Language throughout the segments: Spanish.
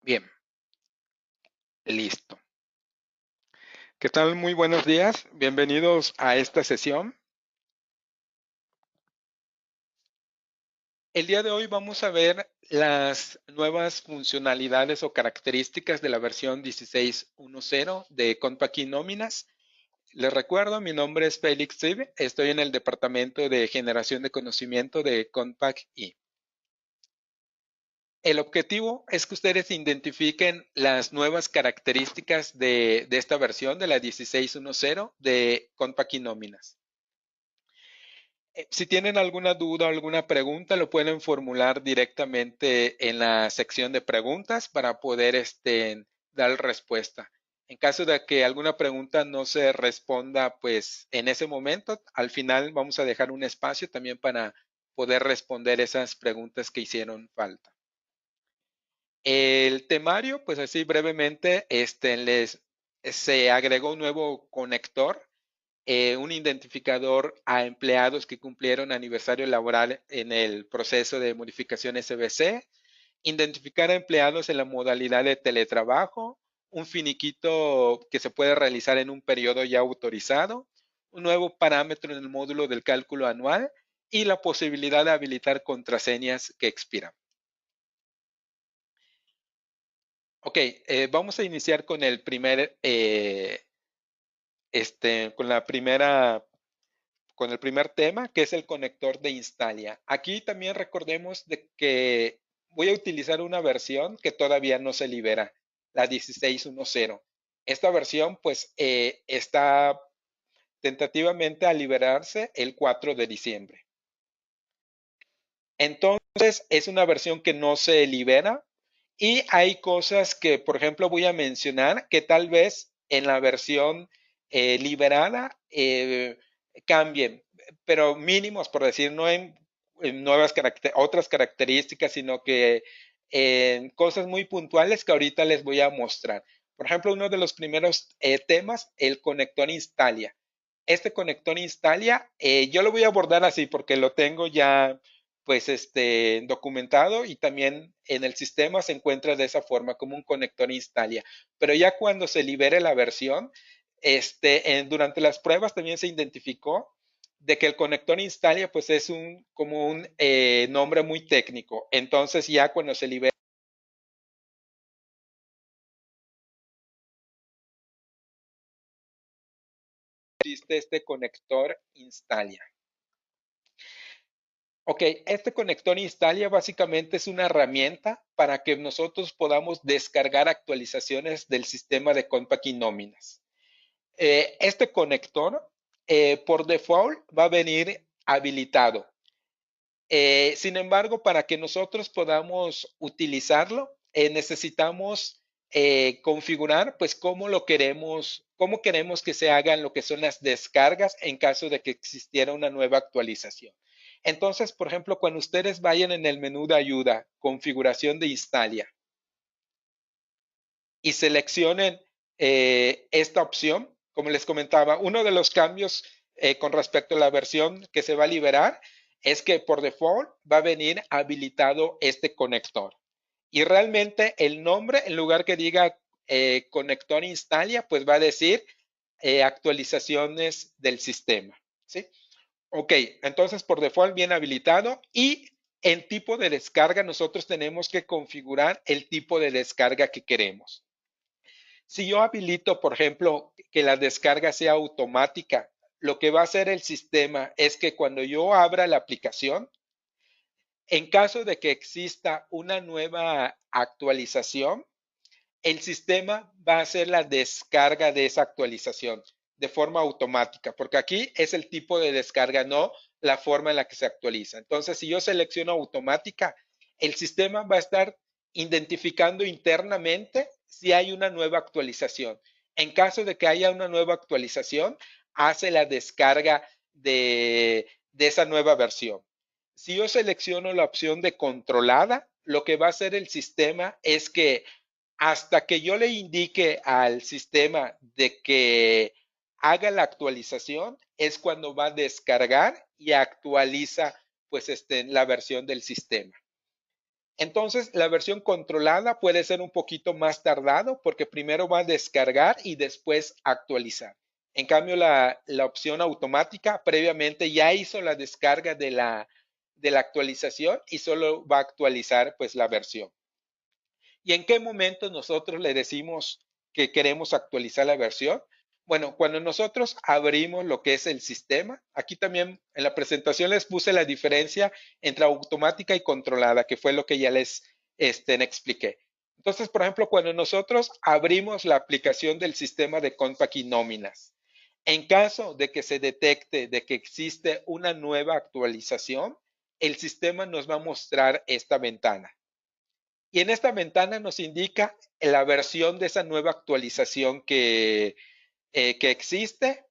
Bien, listo. ¿Qué tal? Muy buenos días. Bienvenidos a esta sesión. El día de hoy vamos a ver las nuevas funcionalidades o características de la versión 16.10 de Compact Nóminas. Les recuerdo, mi nombre es Félix Zib, estoy en el departamento de generación de conocimiento de Compact. El objetivo es que ustedes identifiquen las nuevas características de esta versión de la 16.10 de Compact Nóminas. Si tienen alguna duda o alguna pregunta, lo pueden formular directamente en la sección de preguntas para poder dar respuesta. En caso de que alguna pregunta no se responda, pues en ese momento, al final vamos a dejar un espacio también para poder responder esas preguntas que hicieron falta. El temario, pues así brevemente, se agregó un nuevo conector, un identificador a empleados que cumplieron aniversario laboral en el proceso de modificación SBC, identificar a empleados en la modalidad de teletrabajo, un finiquito que se puede realizar en un periodo ya autorizado, un nuevo parámetro en el módulo del cálculo anual y la posibilidad de habilitar contraseñas que expiran. Ok, vamos a iniciar con el primer, con el primer tema, que es el conector de Instalia. Aquí también recordemos de que voy a utilizar una versión que todavía no se libera, la 16.10. Esta versión, pues, está tentativamente a liberarse el 4 de diciembre. Entonces, es una versión que no se libera y hay cosas que, por ejemplo, voy a mencionar que tal vez en la versión liberada cambien, pero mínimos, por decir, no en otras características, sino que en cosas muy puntuales que ahorita les voy a mostrar. Por ejemplo, uno de los primeros temas, el conector Instalia. Este conector Instalia, yo lo voy a abordar así porque lo tengo ya pues documentado y también en el sistema se encuentra de esa forma como un conector Instalia. Pero ya cuando se libere la versión, durante las pruebas también se identificó de que el conector Instalia pues es como un nombre muy técnico. Entonces ya cuando se libere existe este conector Instalia. Ok, este conector Instalia básicamente es una herramienta para que nosotros podamos descargar actualizaciones del sistema de Compact Nóminas. Este conector por default va a venir habilitado. Sin embargo, para que nosotros podamos utilizarlo, necesitamos configurar pues cómo queremos que se hagan lo que son las descargas en caso de que existiera una nueva actualización. Entonces, por ejemplo, cuando ustedes vayan en el menú de ayuda, configuración de Instalia, y seleccionen esta opción, como les comentaba, uno de los cambios con respecto a la versión que se va a liberar es que por default va a venir habilitado este conector. Y realmente el nombre, en lugar que diga conector Instalia, pues va a decir actualizaciones del sistema. ¿Sí? Ok, entonces por default viene habilitado y en tipo de descarga nosotros tenemos que configurar el tipo de descarga que queremos. Si yo habilito, por ejemplo, que la descarga sea automática, lo que va a hacer el sistema es que cuando yo abra la aplicación, en caso de que exista una nueva actualización, el sistema va a hacer la descarga de esa actualización de forma automática, porque aquí es el tipo de descarga, no la forma en la que se actualiza. Entonces, si yo selecciono automática, el sistema va a estar identificando internamente si hay una nueva actualización. En caso de que haya una nueva actualización, hace la descarga de esa nueva versión. Si yo selecciono la opción de controlada, lo que va a hacer el sistema es que hasta que yo le indique al sistema de que haga la actualización, es cuando va a descargar y actualiza pues la versión del sistema. Entonces, la versión controlada puede ser un poquito más tardado porque primero va a descargar y después actualizar. En cambio, la opción automática previamente ya hizo la descarga de la actualización y solo va a actualizar pues la versión. ¿Y en qué momento nosotros le decimos que queremos actualizar la versión? Bueno, cuando nosotros abrimos lo que es el sistema, aquí también en la presentación les puse la diferencia entre automática y controlada, que fue lo que ya les expliqué. Entonces, por ejemplo, cuando nosotros abrimos la aplicación del sistema de Compact y nóminas, en caso de que se detecte de que existe una nueva actualización, el sistema nos va a mostrar esta ventana. Y en esta ventana nos indica la versión de esa nueva actualización que existe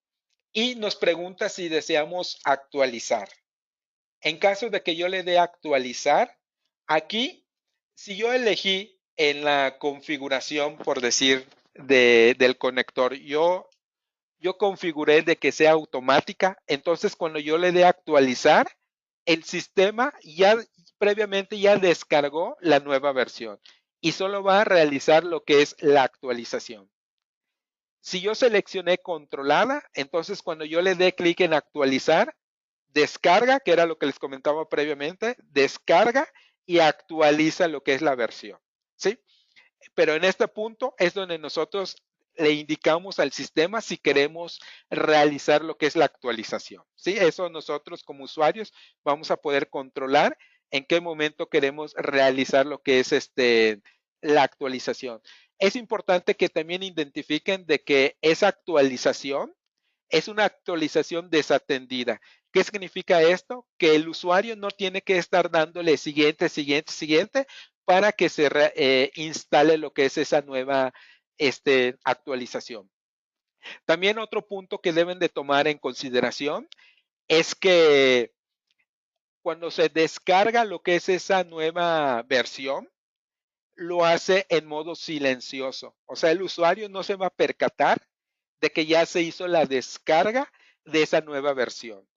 y nos pregunta si deseamos actualizar. En caso de que yo le dé actualizar, aquí, si yo elegí en la configuración, por decir, del conector, yo configuré de que sea automática, entonces cuando yo le dé actualizar, el sistema ya previamente ya descargó la nueva versión y solo va a realizar lo que es la actualización. Si yo seleccioné controlada, entonces cuando yo le dé clic en actualizar, descarga, que era lo que les comentaba previamente, descarga y actualiza lo que es la versión. ¿Sí? Pero en este punto es donde nosotros le indicamos al sistema si queremos realizar lo que es la actualización. ¿Sí? Eso nosotros como usuarios vamos a poder controlar en qué momento queremos realizar lo que es la actualización. Es importante que también identifiquen de que esa actualización es una actualización desatendida. ¿Qué significa esto? Que el usuario no tiene que estar dándole siguiente, siguiente, siguiente para que se instale lo que es esa nueva actualización. También otro punto que deben de tomar en consideración es que cuando se descarga lo que es esa nueva versión, lo hace en modo silencioso. O sea, el usuario no se va a percatar de que ya se hizo la descarga de esa nueva versión,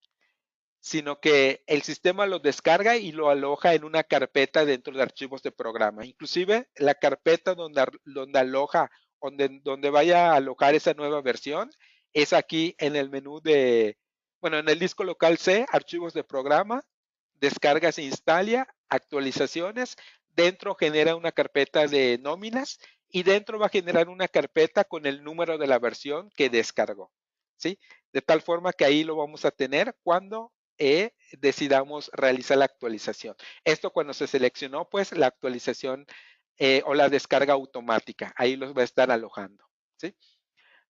sino que el sistema lo descarga y lo aloja en una carpeta dentro de archivos de programa. Inclusive la carpeta donde aloja, donde vaya a alojar esa nueva versión, es aquí en el menú de, bueno, en el disco local C, archivos de programa, descargas e instala, actualizaciones, dentro genera una carpeta de nóminas y dentro va a generar una carpeta con el número de la versión que descargó. ¿Sí? De tal forma que ahí lo vamos a tener cuando decidamos realizar la actualización. Esto cuando se seleccionó pues la actualización o la descarga automática. Ahí los va a estar alojando. ¿Sí?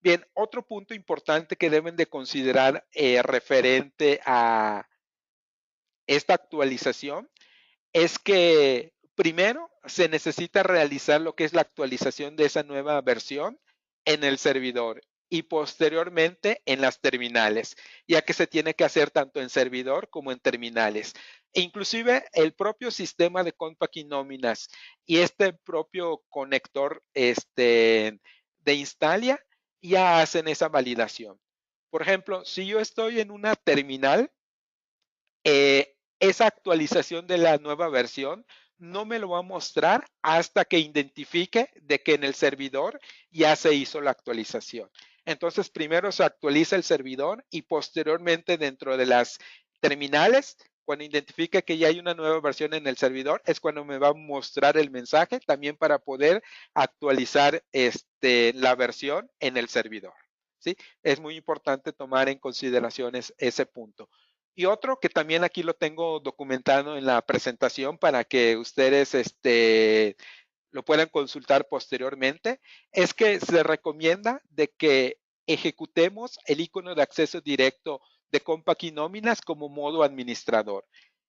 Bien, otro punto importante que deben de considerar referente a esta actualización es que primero se necesita realizar lo que es la actualización de esa nueva versión en el servidor y posteriormente en las terminales, ya que se tiene que hacer tanto en servidor como en terminales. E inclusive el propio sistema de Compact y nóminas y este propio conector de Instalia ya hacen esa validación. Por ejemplo, si yo estoy en una terminal, esa actualización de la nueva versión no me lo va a mostrar hasta que identifique de que en el servidor ya se hizo la actualización. Entonces, primero se actualiza el servidor y posteriormente dentro de las terminales, cuando identifique que ya hay una nueva versión en el servidor, es cuando me va a mostrar el mensaje también para poder actualizar la versión en el servidor. ¿Sí? Es muy importante tomar en consideración ese punto. Y otro que también aquí lo tengo documentado en la presentación para que ustedes lo puedan consultar posteriormente, es que se recomienda de que ejecutemos el icono de acceso directo de Compact y nóminas como modo administrador,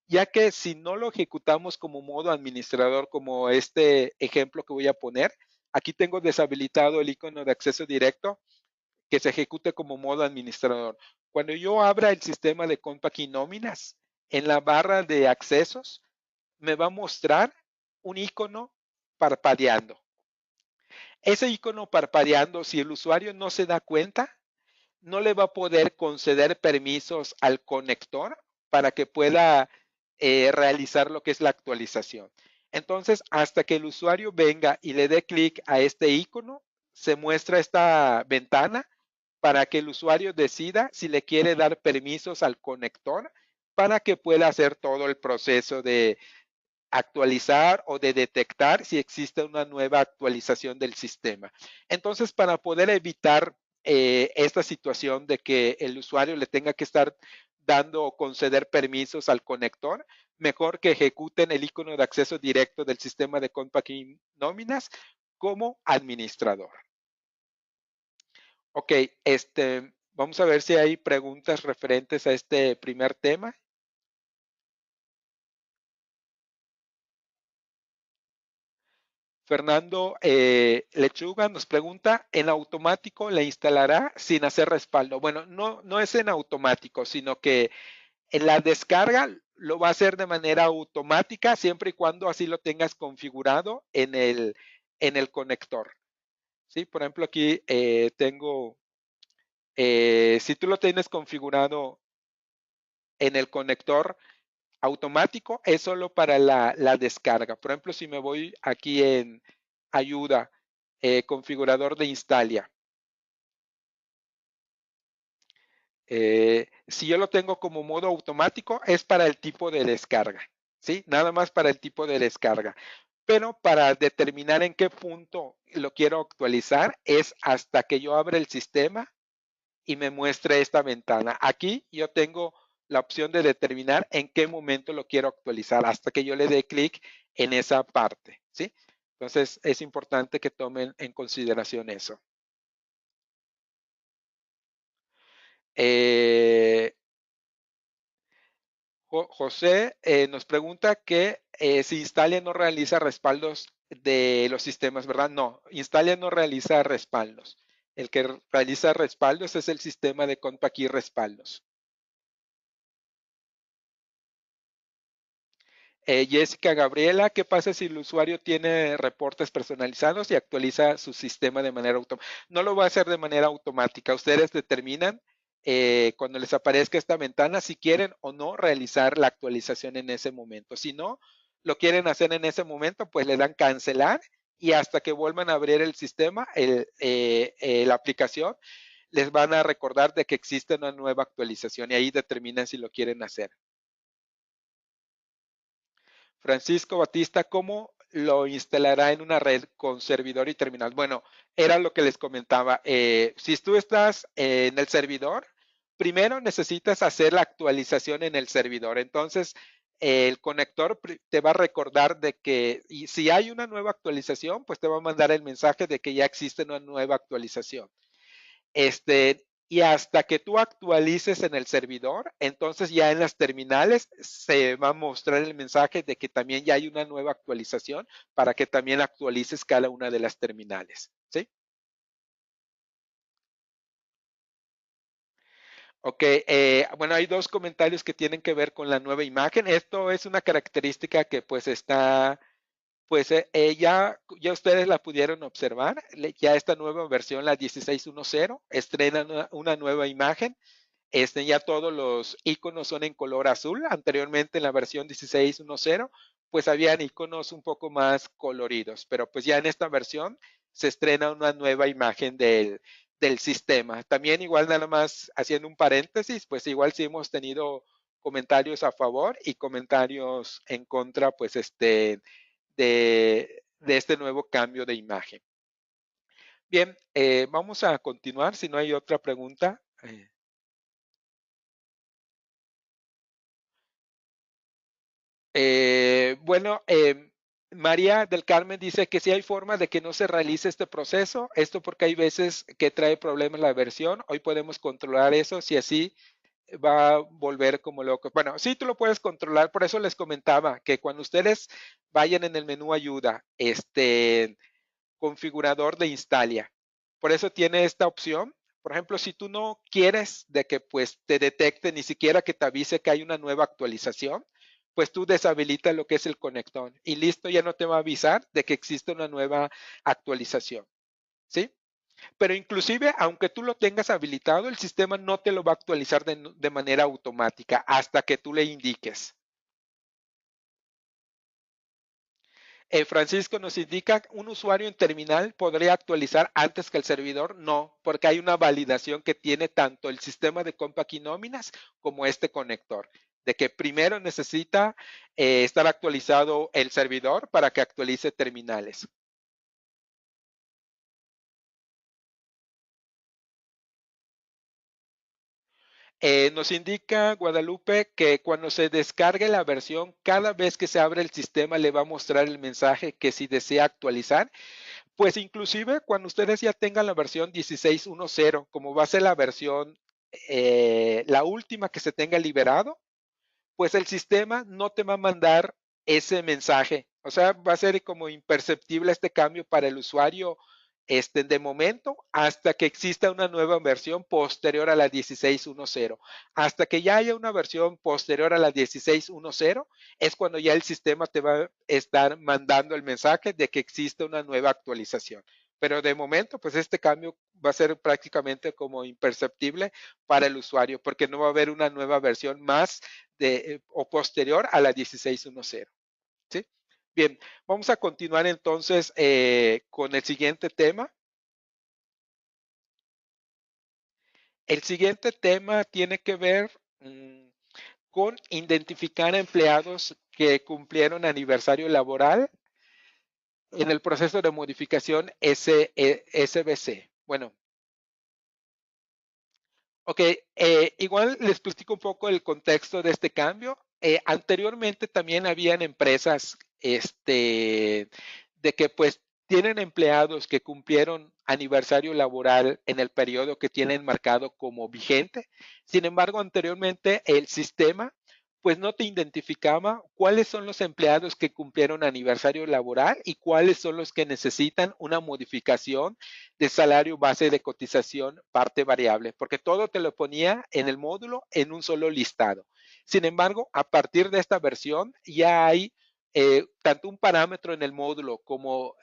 ya que si no lo ejecutamos como modo administrador, como este ejemplo que voy a poner, aquí tengo deshabilitado el icono de acceso directo, que se ejecute como modo administrador. Cuando yo abra el sistema de Compact y nóminas, en la barra de accesos me va a mostrar un icono parpadeando. Ese icono parpadeando, si el usuario no se da cuenta, no le va a poder conceder permisos al conector para que pueda realizar lo que es la actualización. Entonces, hasta que el usuario venga y le dé clic a este icono, se muestra esta ventana para que el usuario decida si le quiere dar permisos al conector para que pueda hacer todo el proceso de actualizar o de detectar si existe una nueva actualización del sistema. Entonces, para poder evitar esta situación de que el usuario le tenga que estar dando o conceder permisos al conector, mejor que ejecuten el icono de acceso directo del sistema de Compact Nóminas como administrador. Ok, vamos a ver si hay preguntas referentes a este primer tema. Fernando Lechuga nos pregunta, ¿en automático la instalará sin hacer respaldo? Bueno, no es en automático, sino que en la descarga lo va a hacer de manera automática siempre y cuando así lo tengas configurado en el conector. ¿Sí? Por ejemplo, aquí tengo, si tú lo tienes configurado en el conector automático, es solo para la descarga. Por ejemplo, si me voy aquí en ayuda, configurador de Instalia. Si yo lo tengo como modo automático, es para el tipo de descarga, ¿sí? Nada más para el tipo de descarga. Pero para determinar en qué punto lo quiero actualizar es hasta que yo abra el sistema y me muestre esta ventana. Aquí yo tengo la opción de determinar en qué momento lo quiero actualizar hasta que yo le dé clic en esa parte, ¿sí? Entonces es importante que tomen en consideración eso. José nos pregunta que si Instalia no realiza respaldos de los sistemas, ¿verdad? No, Instalia no realiza respaldos. El que realiza respaldos es el sistema de Compact Key Respaldos. Jessica Gabriela, ¿qué pasa si el usuario tiene reportes personalizados y actualiza su sistema de manera automática? No lo va a hacer de manera automática. Ustedes determinan cuando les aparezca esta ventana si quieren o no realizar la actualización en ese momento. Si no lo quieren hacer en ese momento, pues le dan cancelar y hasta que vuelvan a abrir el sistema, la aplicación, les van a recordar de que existe una nueva actualización y ahí determinan si lo quieren hacer. Francisco Batista, ¿cómo lo instalará en una red con servidor y terminal? Bueno, era lo que les comentaba. Si tú estás en el servidor, primero necesitas hacer la actualización en el servidor. Entonces, el conector te va a recordar de que y si hay una nueva actualización, pues te va a mandar el mensaje de que ya existe una nueva actualización. Y hasta que tú actualices en el servidor, entonces ya en las terminales se va a mostrar el mensaje de que también ya hay una nueva actualización para que también actualices cada una de las terminales. ¿Sí? Ok, bueno, hay dos comentarios que tienen que ver con la nueva imagen. Esto es una característica que pues está, pues ya ustedes la pudieron observar. Ya esta nueva versión, la 16.10, estrena una nueva imagen. Ya todos los iconos son en color azul. Anteriormente en la versión 16.10, pues habían iconos un poco más coloridos, pero pues ya en esta versión se estrena una nueva imagen del sistema. También igual nada más haciendo un paréntesis, pues igual sí hemos tenido comentarios a favor y comentarios en contra, pues de este nuevo cambio de imagen. Bien, vamos a continuar si no hay otra pregunta. Bueno, María del Carmen dice que sí hay forma de que no se realice este proceso. Esto porque hay veces que trae problemas la versión. Hoy podemos controlar eso. Si así va a volver como loco. Bueno, sí, tú lo puedes controlar. Por eso les comentaba que cuando ustedes vayan en el menú ayuda, configurador de Instalia. Por eso tiene esta opción. Por ejemplo, si tú no quieres de que pues te detecte ni siquiera que te avise que hay una nueva actualización, pues tú deshabilitas lo que es el conector y listo, ya no te va a avisar de que existe una nueva actualización. ¿Sí? Pero inclusive, aunque tú lo tengas habilitado, el sistema no te lo va a actualizar de manera automática hasta que tú le indiques. Francisco nos indica, ¿un usuario en terminal podría actualizar antes que el servidor? No, porque hay una validación que tiene tanto el sistema de Compact y nóminas como este conector, de que primero necesita estar actualizado el servidor para que actualice terminales. Nos indica Guadalupe que cuando se descargue la versión, cada vez que se abre el sistema le va a mostrar el mensaje que si desea actualizar. Pues inclusive cuando ustedes ya tengan la versión 16.10, como va a ser la versión, la última que se tenga liberado, pues el sistema no te va a mandar ese mensaje. O sea, va a ser como imperceptible este cambio para el usuario de momento hasta que exista una nueva versión posterior a la 16.10. Hasta que ya haya una versión posterior a la 16.10 es cuando ya el sistema te va a estar mandando el mensaje de que existe una nueva actualización. Pero de momento, pues este cambio va a ser prácticamente como imperceptible para el usuario porque no va a haber una nueva versión más o posterior a la 16.10. ¿Sí? Bien, vamos a continuar entonces con el siguiente tema. El siguiente tema tiene que ver con identificar empleados que cumplieron aniversario laboral en el proceso de modificación SBC. Bueno, ok, igual les platico un poco el contexto de este cambio. Anteriormente también habían empresas de que pues tienen empleados que cumplieron aniversario laboral en el periodo que tienen marcado como vigente. Sin embargo, anteriormente el sistema pues no te identificaba cuáles son los empleados que cumplieron aniversario laboral y cuáles son los que necesitan una modificación de salario base de cotización parte variable, porque todo te lo ponía en el módulo en un solo listado. Sin embargo, a partir de esta versión ya hay tanto un parámetro en el módulo como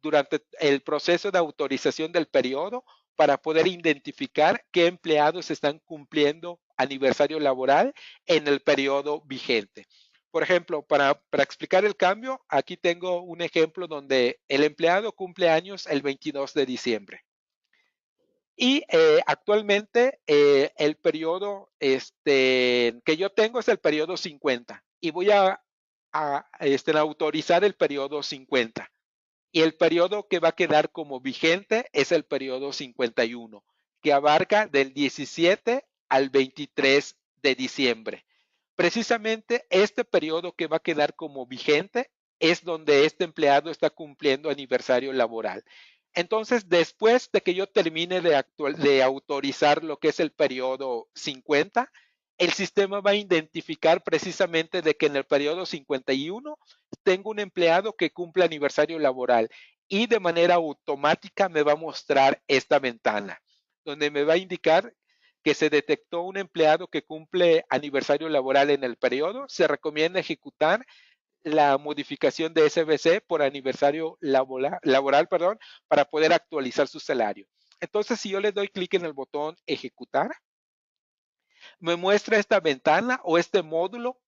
durante el proceso de autorización del periodo para poder identificar qué empleados están cumpliendo aniversario laboral en el periodo vigente. Por ejemplo, para explicar el cambio, aquí tengo un ejemplo donde el empleado cumple años el 22 de diciembre. Y actualmente el periodo que yo tengo es el periodo 50 y voy a autorizar el periodo 50. Y el periodo que va a quedar como vigente es el periodo 51, que abarca del 17 al 23 de diciembre. Precisamente este periodo que va a quedar como vigente es donde este empleado está cumpliendo aniversario laboral. Entonces, después de que yo termine de autorizar lo que es el periodo 50, el sistema va a identificar precisamente de que en el periodo 51 tengo un empleado que cumple aniversario laboral y de manera automática me va a mostrar esta ventana, donde me va a indicar que se detectó un empleado que cumple aniversario laboral en el periodo. Se recomienda ejecutar la modificación de SBC por aniversario laboral, perdón, para poder actualizar su salario. Entonces, si yo le doy clic en el botón ejecutar, me muestra esta ventana o este módulo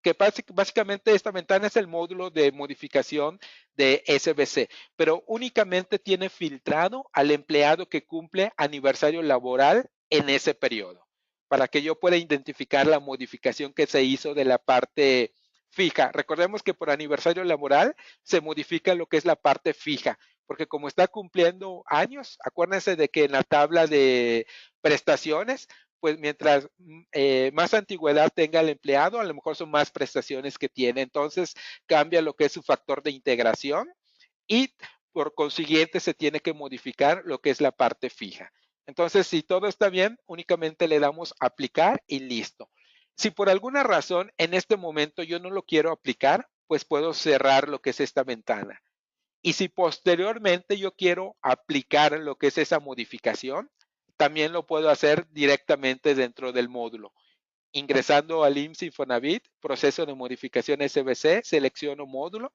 que básicamente esta ventana es el módulo de modificación de SBC, pero únicamente tiene filtrado al empleado que cumple aniversario laboral en ese periodo, para que yo pueda identificar la modificación que se hizo de la parte fija. Recordemos que por aniversario laboral se modifica lo que es la parte fija, porque como está cumpliendo años, acuérdense de que en la tabla de prestaciones pues mientras más antigüedad tenga el empleado, a lo mejor son más prestaciones que tiene. Entonces cambia lo que es su factor de integración y por consiguiente se tiene que modificar lo que es la parte fija. Entonces, si todo está bien, únicamente le damos aplicar y listo. Si por alguna razón en este momento yo no lo quiero aplicar, pues puedo cerrar lo que es esta ventana. Y si posteriormente yo quiero aplicar lo que es esa modificación, también lo puedo hacer directamente dentro del módulo. Ingresando al IMSS Infonavit, proceso de modificación SBC, selecciono módulo,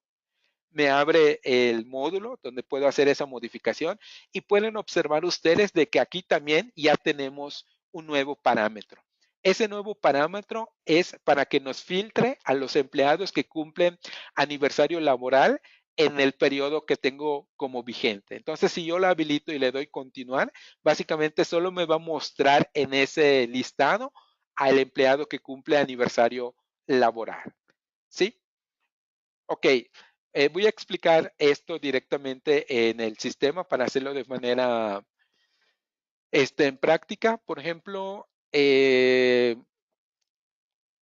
me abre el módulo donde puedo hacer esa modificación y pueden observar ustedes de que aquí también ya tenemos un nuevo parámetro. Ese nuevo parámetro es para que nos filtre a los empleados que cumplen aniversario laboral en el periodo que tengo como vigente. Entonces, si yo lo habilito y le doy continuar, básicamente solo me va a mostrar en ese listado al empleado que cumple aniversario laboral. ¿Sí? Ok. Voy a explicar esto directamente en el sistema para hacerlo de manera en práctica. Por ejemplo,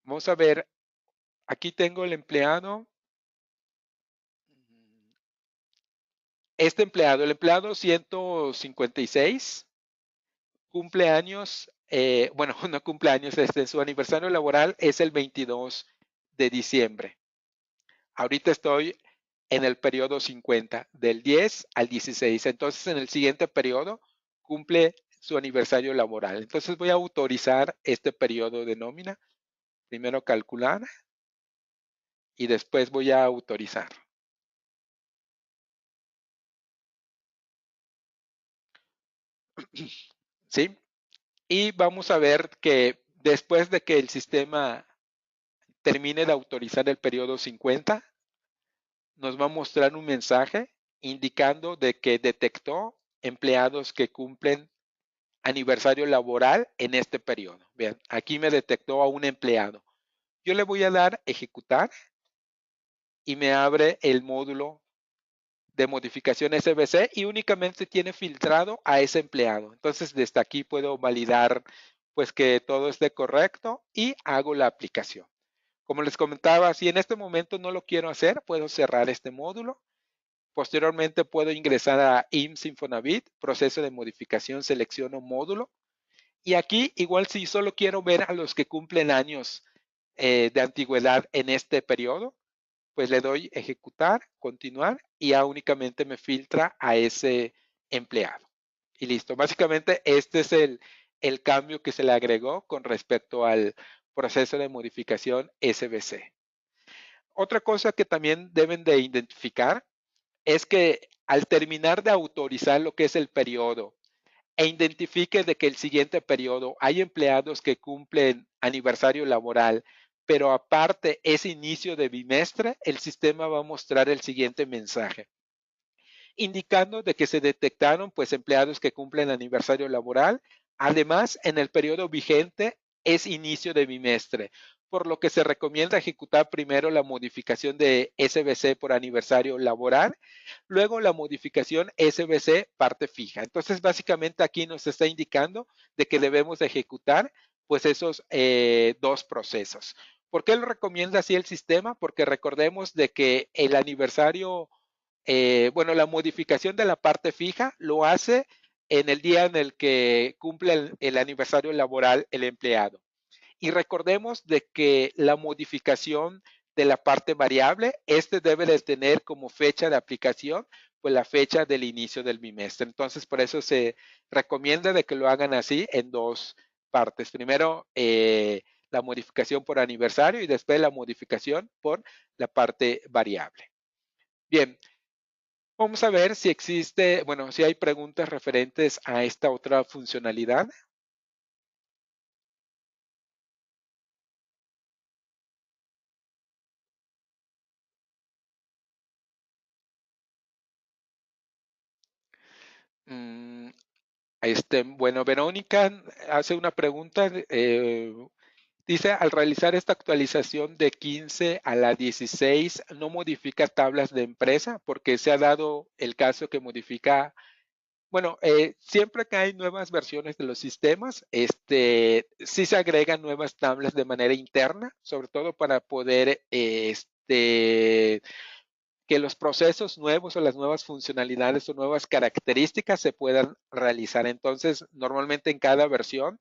vamos a ver, aquí tengo el empleado. El empleado 156, cumpleaños, bueno, no cumpleaños, su aniversario laboral es el 22 de diciembre. Ahorita estoy en el periodo 50, del 10 al 16. Entonces, en el siguiente periodo cumple su aniversario laboral. Entonces, voy a autorizar este periodo de nómina. Primero calcular y después voy a autorizar. ¿Sí? Y vamos a ver que después de que el sistema termine de autorizar el periodo 50, nos va a mostrar un mensaje indicando de que detectó empleados que cumplen aniversario laboral en este periodo. Vean, aquí me detectó a un empleado. Yo le voy a dar ejecutar y me abre el módulo de modificación SBC y únicamente tiene filtrado a ese empleado. Entonces, desde aquí puedo validar pues que todo esté correcto y hago la aplicación. Como les comentaba, si en este momento no lo quiero hacer, puedo cerrar este módulo. Posteriormente puedo ingresar a IMSS Infonavit, proceso de modificación, selecciono módulo. Y aquí, igual si solo quiero ver a los que cumplen años de antigüedad en este periodo, pues le doy ejecutar, continuar y ya únicamente me filtra a ese empleado. Y listo. Básicamente este es el cambio que se le agregó con respecto al proceso de modificación SBC. Otra cosa que también deben de identificar es que al terminar de autorizar lo que es el periodo e identifique de que el siguiente periodo hay empleados que cumplen aniversario laboral, pero aparte es inicio de bimestre, el sistema va a mostrar el siguiente mensaje, indicando de que se detectaron pues empleados que cumplen aniversario laboral. Además, en el periodo vigente es inicio de bimestre, por lo que se recomienda ejecutar primero la modificación de SBC por aniversario laboral, luego la modificación SBC parte fija. Entonces, básicamente aquí nos está indicando de que debemos ejecutar pues esos dos procesos. ¿Por qué lo recomienda así el sistema? Porque recordemos de que el aniversario bueno, la modificación de la parte fija lo hace en el día en el que cumple el aniversario laboral el empleado. Y recordemos de que la modificación de la parte variable, debe de tener como fecha de aplicación, pues la fecha del inicio del bimestre. Entonces, por eso se recomienda de que lo hagan así en dos partes. Primero, la modificación por aniversario y después la modificación por la parte variable. Bien, vamos a ver si existe, bueno, si hay preguntas referentes a esta otra funcionalidad. Mm, bueno, Verónica hace una pregunta. Dice, al realizar esta actualización de 15 a la 16, ¿no modifica tablas de empresa? Porque se ha dado el caso que modifica. Bueno, siempre que hay nuevas versiones de los sistemas, sí se agregan nuevas tablas de manera interna, sobre todo para poder, que los procesos nuevos o las nuevas funcionalidades o nuevas características se puedan realizar. Entonces, normalmente en cada versión,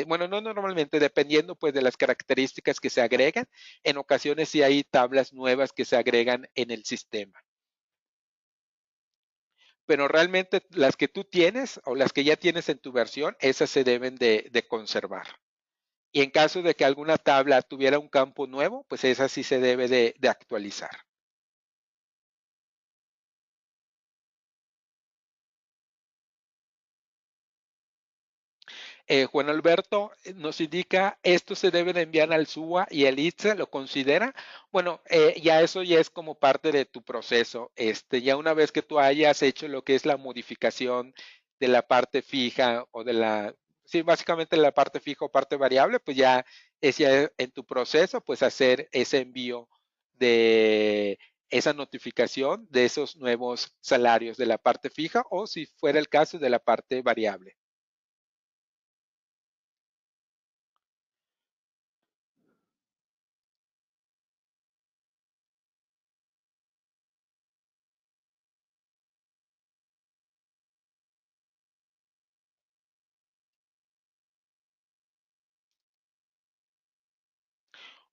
bueno, no normalmente, dependiendo pues de las características que se agregan, en ocasiones sí hay tablas nuevas que se agregan en el sistema. Pero realmente las que tú tienes o las que ya tienes en tu versión, esas se deben de conservar. Y en caso de que alguna tabla tuviera un campo nuevo, pues esa sí se debe de actualizar. Juan Alberto nos indica, esto se debe de enviar al SUA y el ITSE lo considera. Bueno, ya eso ya es como parte de tu proceso. Ya una vez que tú hayas hecho lo que es la modificación de la parte fija o de la, sí, básicamente la parte fija o parte variable, pues ya es ya en tu proceso, pues hacer ese envío de esa notificación de esos nuevos salarios de la parte fija o si fuera el caso de la parte variable.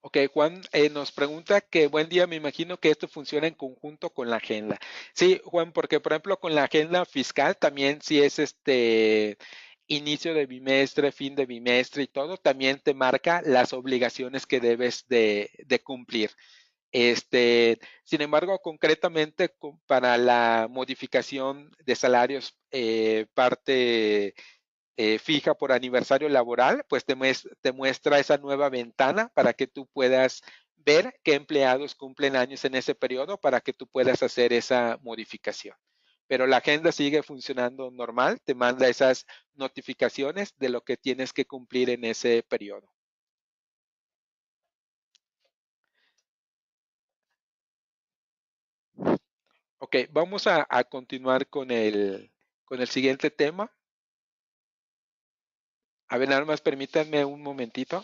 Ok, Juan nos pregunta que buen día, me imagino que esto funciona en conjunto con la agenda. Sí, Juan, porque por ejemplo con la agenda fiscal también si es inicio de bimestre, fin de bimestre y todo, también te marca las obligaciones que debes de cumplir. Sin embargo, concretamente para la modificación de salarios parte fija por aniversario laboral, pues te muestra esa nueva ventana para que tú puedas ver qué empleados cumplen años en ese periodo para que tú puedas hacer esa modificación. Pero la agenda sigue funcionando normal, te manda esas notificaciones de lo que tienes que cumplir en ese periodo. Ok, vamos a continuar con el siguiente tema. A ver, nada más permítanme un momentito.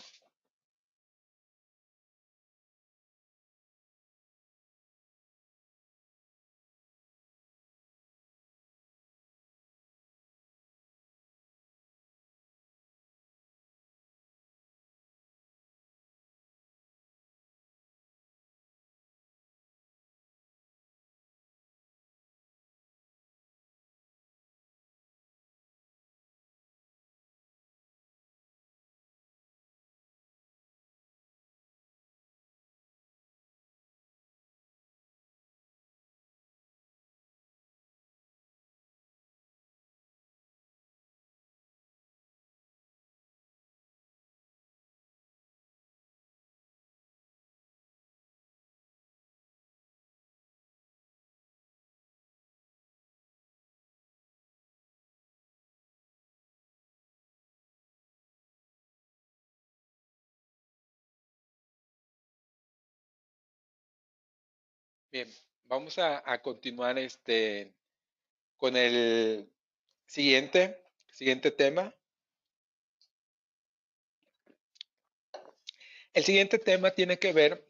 Bien, vamos a continuar con el siguiente tema. El siguiente tema tiene que ver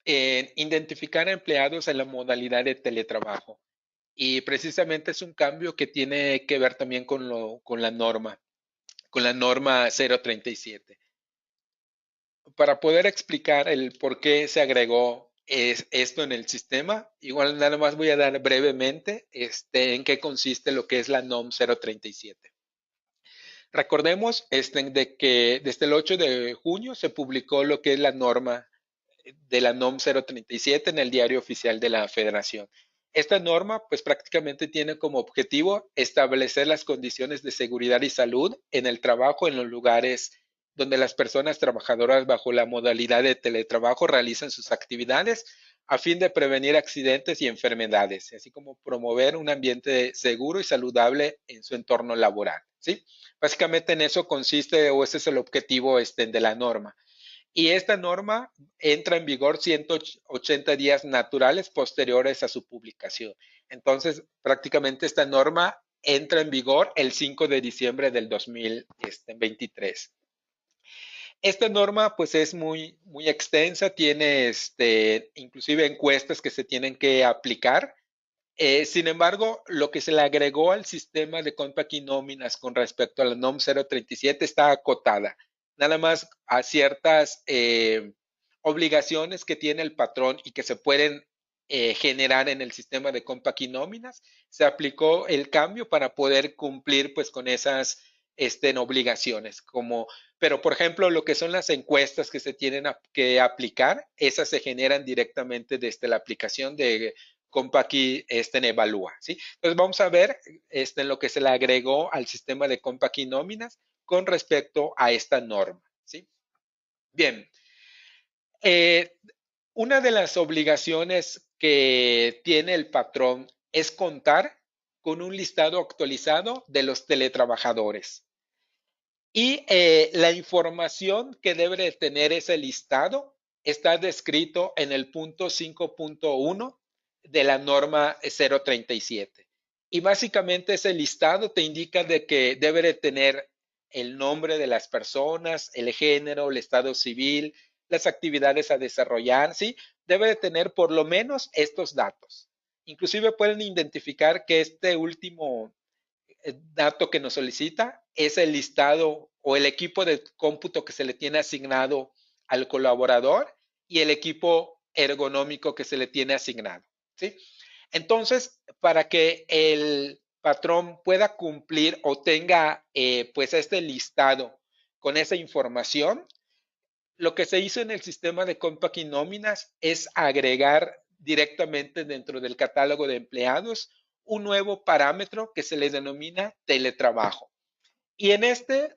en identificar empleados en la modalidad de teletrabajo. Y precisamente es un cambio que tiene que ver también con la norma 037. Para poder explicar el por qué se agregó esto en el sistema, igual nada más voy a dar brevemente en qué consiste lo que es la NOM 037. Recordemos de que desde el 8 de junio se publicó lo que es la norma de la NOM 037 en el Diario Oficial de la Federación. Esta norma, pues prácticamente tiene como objetivo establecer las condiciones de seguridad y salud en el trabajo en los lugares donde las personas trabajadoras bajo la modalidad de teletrabajo realizan sus actividades a fin de prevenir accidentes y enfermedades, así como promover un ambiente seguro y saludable en su entorno laboral. ¿Sí? Básicamente en eso consiste o ese es el objetivo de la norma. Y esta norma entra en vigor 180 días naturales posteriores a su publicación. Entonces, prácticamente esta norma entra en vigor el 5 de diciembre del 2023. Esta norma pues es muy extensa, tiene inclusive encuestas que se tienen que aplicar. Sin embargo, lo que se le agregó al sistema de Compact y nóminas con respecto a la NOM 037 está acotada. Nada más a ciertas obligaciones que tiene el patrón y que se pueden generar en el sistema de Compact y nóminas, se aplicó el cambio para poder cumplir pues con esas obligaciones. Pero por ejemplo, lo que son las encuestas que se tienen que aplicar, esas se generan directamente desde la aplicación de Compaqui en Evalúa, ¿sí? Entonces vamos a ver lo que se le agregó al sistema de Compaqui Nóminas con respecto a esta norma, ¿sí? Bien, eh, una de las obligaciones que tiene el patrón es contar con un listado actualizado de los teletrabajadores. Y la información que debe de tener ese listado está descrito en el punto 5.1 de la norma 037. Y básicamente ese listado te indica de que debe de tener el nombre de las personas, el género, el estado civil, las actividades a desarrollar, ¿sí? Debe de tener por lo menos estos datos. Inclusive pueden identificar que este último dato que nos solicita es el listado o el equipo de cómputo que se le tiene asignado al colaborador y el equipo ergonómico que se le tiene asignado, ¿sí? Entonces, para que el patrón pueda cumplir o tenga pues este listado con esa información, lo que se hizo en el sistema de Compact Nóminas es agregar directamente dentro del catálogo de empleados un nuevo parámetro que se le denomina teletrabajo. Y en esta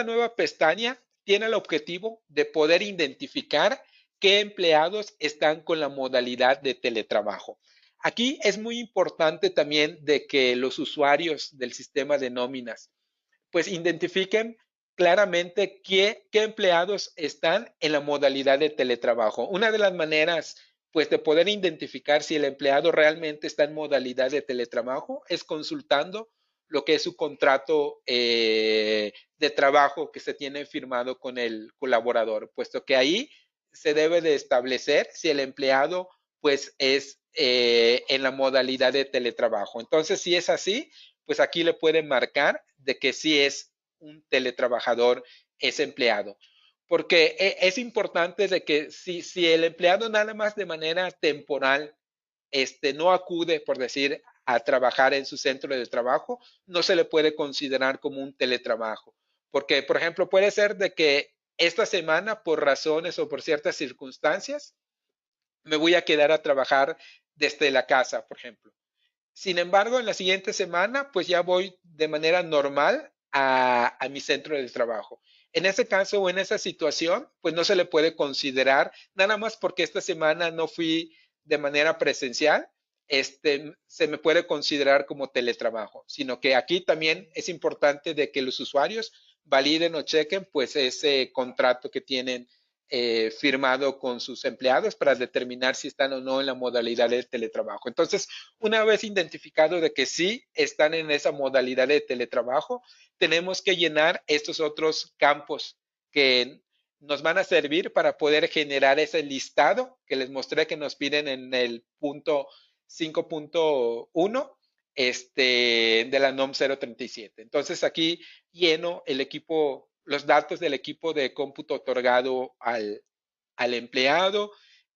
nueva pestaña tiene el objetivo de poder identificar qué empleados están con la modalidad de teletrabajo. Aquí es muy importante también de que los usuarios del sistema de nóminas pues identifiquen claramente qué empleados están en la modalidad de teletrabajo. Una de las maneras pues de poder identificar si el empleado realmente está en modalidad de teletrabajo es consultando lo que es su contrato de trabajo que se tiene firmado con el colaborador, puesto que ahí se debe de establecer si el empleado pues es en la modalidad de teletrabajo. Entonces, si es así, pues aquí le pueden marcar de que sí es un teletrabajador, es empleado. Porque es importante de que si el empleado nada más de manera temporal no acude, por decir, a trabajar en su centro de trabajo, no se le puede considerar como un teletrabajo. Porque, por ejemplo, puede ser de que esta semana, por razones o por ciertas circunstancias, me voy a quedar a trabajar desde la casa, por ejemplo. Sin embargo, en la siguiente semana, pues ya voy de manera normal a mi centro de trabajo. En ese caso o en esa situación, pues no se le puede considerar, nada más porque esta semana no fui de manera presencial, se me puede considerar como teletrabajo, sino que aquí también es importante de que los usuarios validen o chequen pues ese contrato que tienen firmado con sus empleados para determinar si están o no en la modalidad de teletrabajo. Entonces, una vez identificado de que sí están en esa modalidad de teletrabajo, tenemos que llenar estos otros campos que nos van a servir para poder generar ese listado que les mostré que nos piden en el punto 5.1 de la NOM 037. Entonces aquí lleno el equipo, los datos del equipo de cómputo otorgado al empleado,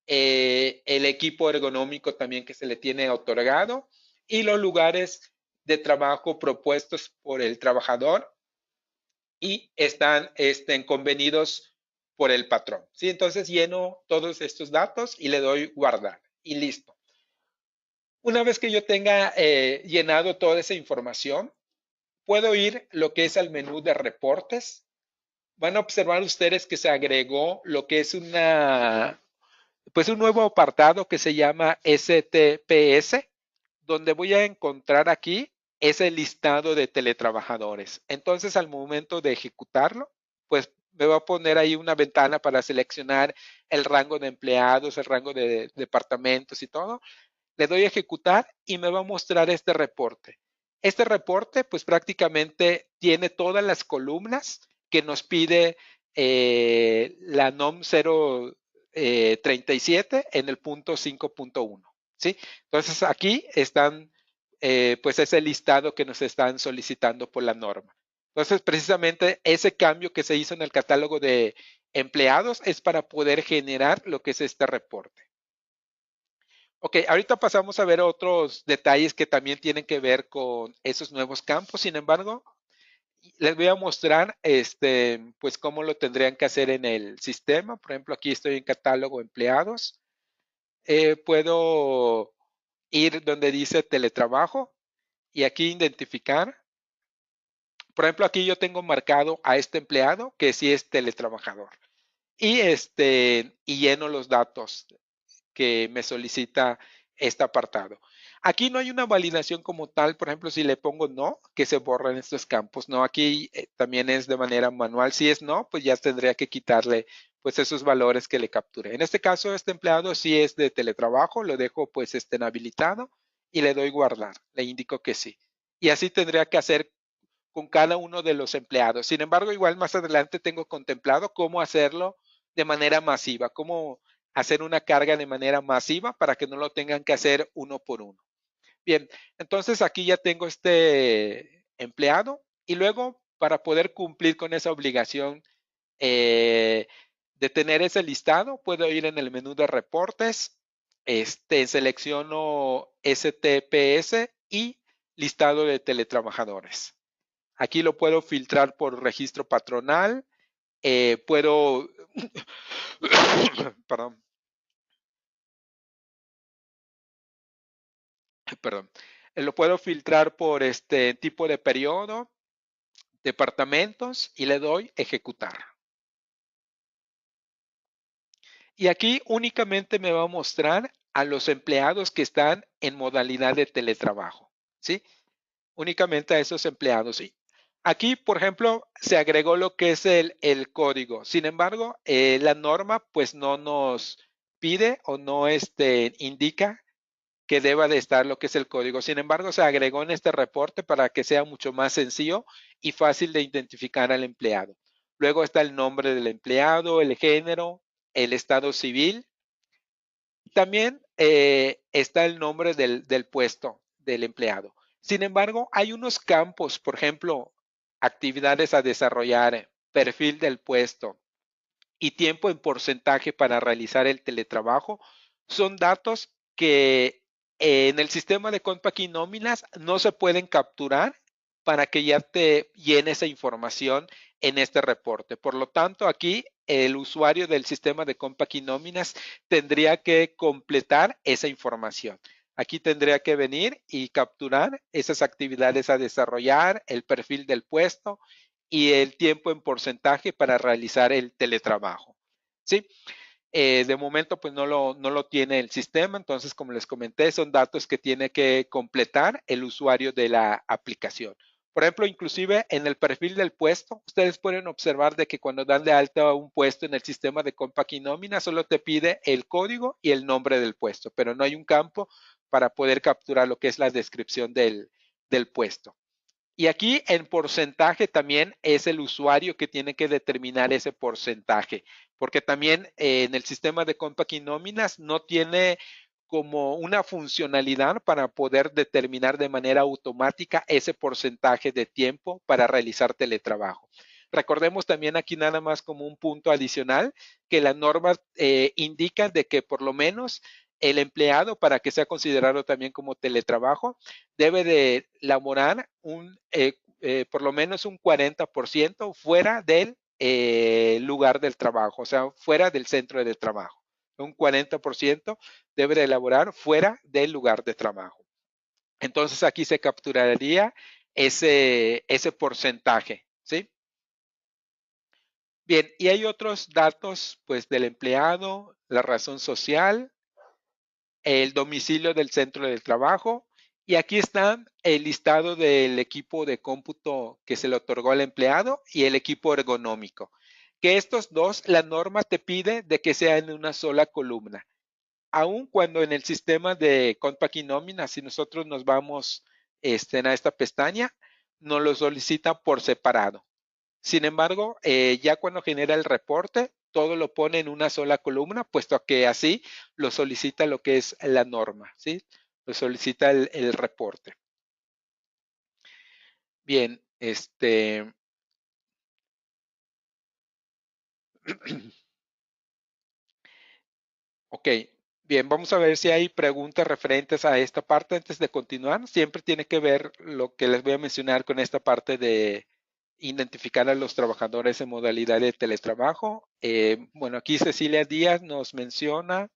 el equipo ergonómico también que se le tiene otorgado y los lugares de trabajo propuestos por el trabajador y están convenidos por el patrón. ¿Sí? Entonces lleno todos estos datos y le doy guardar y listo. Una vez que yo tenga llenado toda esa información, puedo ir lo que es al menú de reportes. Van a observar ustedes que se agregó lo que es pues un nuevo apartado que se llama STPS, donde voy a encontrar aquí ese listado de teletrabajadores. Entonces, al momento de ejecutarlo, pues me va a poner ahí una ventana para seleccionar el rango de empleados, el rango de departamentos y todo. Le doy a ejecutar y me va a mostrar este reporte. Este reporte, pues prácticamente tiene todas las columnas que nos pide la NOM 037 en el punto 5.1. ¿Sí? Entonces aquí están, pues ese listado que nos están solicitando por la norma. Entonces, precisamente ese cambio que se hizo en el catálogo de empleados es para poder generar lo que es este reporte. Ok, ahorita pasamos a ver otros detalles que también tienen que ver con esos nuevos campos. Sin embargo, les voy a mostrar pues cómo lo tendrían que hacer en el sistema. Por ejemplo, aquí estoy en catálogo empleados. Puedo ir donde dice teletrabajo y aquí identificar Por ejemplo, aquí yo tengo marcado a este empleado que sí es teletrabajador y lleno los datos que me solicita este apartado. Aquí no hay una validación como tal, por ejemplo, si le pongo no, que se borran estos campos. No, aquí también es de manera manual. Si es no, pues ya tendría que quitarle pues esos valores que le capturé. En este caso, este empleado sí es de teletrabajo, lo dejo pues habilitado y le doy guardar, le indico que sí. Y así tendría que hacer con cada uno de los empleados. Sin embargo, igual más adelante tengo contemplado cómo hacerlo de manera masiva, cómo hacer una carga de manera masiva para que no lo tengan que hacer uno por uno. Bien, entonces aquí ya tengo este empleado y luego para poder cumplir con esa obligación de tener ese listado, puedo ir en el menú de reportes, selecciono STPS y listado de teletrabajadores. Aquí lo puedo filtrar por registro patronal, puedo, perdón, perdón, lo puedo filtrar por este tipo de periodo, departamentos y le doy ejecutar. Y aquí únicamente me va a mostrar a los empleados que están en modalidad de teletrabajo, ¿sí? Únicamente a esos empleados. ¿Sí? Aquí, por ejemplo, se agregó lo que es el código. Sin embargo, la norma pues no nos pide o no indica que deba de estar lo que es el código. Sin embargo, se agregó en este reporte para que sea mucho más sencillo y fácil de identificar al empleado. Luego está el nombre del empleado, el género, el estado civil. También está el nombre del puesto del empleado. Sin embargo, hay unos campos, por ejemplo, actividades a desarrollar, perfil del puesto y tiempo en porcentaje para realizar el teletrabajo. Son datos que en el sistema de Compact y nóminas no se pueden capturar para que ya te llene esa información en este reporte. Por lo tanto, aquí el usuario del sistema de Compact y nóminas tendría que completar esa información. Aquí tendría que venir y capturar esas actividades a desarrollar, el perfil del puesto y el tiempo en porcentaje para realizar el teletrabajo. ¿Sí? De momento, pues no lo tiene el sistema, entonces, como les comenté, son datos que tiene que completar el usuario de la aplicación. Por ejemplo, inclusive en el perfil del puesto, ustedes pueden observar de que cuando dan de alta un puesto en el sistema de Compact y nómina, solo te pide el código y el nombre del puesto, pero no hay un campo para poder capturar lo que es la descripción del puesto. Y aquí en porcentaje también es el usuario que tiene que determinar ese porcentaje, porque también en el sistema de Compact y nóminas no tiene como una funcionalidad para poder determinar de manera automática ese porcentaje de tiempo para realizar teletrabajo. Recordemos también aquí nada más como un punto adicional que las normas indican de que por lo menos el empleado, para que sea considerado también como teletrabajo, debe de laborar por lo menos un 40% fuera del lugar del trabajo, o sea, fuera del centro de trabajo. Un 40% debe de elaborar fuera del lugar de trabajo. Entonces aquí se capturaría ese porcentaje, ¿sí? Bien, y hay otros datos, pues, del empleado, la razón social, el domicilio del centro de trabajo, y aquí está el listado del equipo de cómputo que se le otorgó al empleado y el equipo ergonómico. Que estos dos, la norma te pide de que sea en una sola columna. Aun cuando en el sistema de Compact y nómina, si nosotros nos vamos a esta pestaña, nos lo solicita por separado. Sin embargo, ya cuando genera el reporte, todo lo pone en una sola columna, puesto que así lo solicita lo que es la norma, ¿sí? Lo solicita el reporte. Bien, ok, bien, vamos a ver si hay preguntas referentes a esta parte antes de continuar. Siempre tiene que ver lo que les voy a mencionar con esta parte de identificar a los trabajadores en modalidad de teletrabajo. Bueno, aquí Cecilia Díaz nos menciona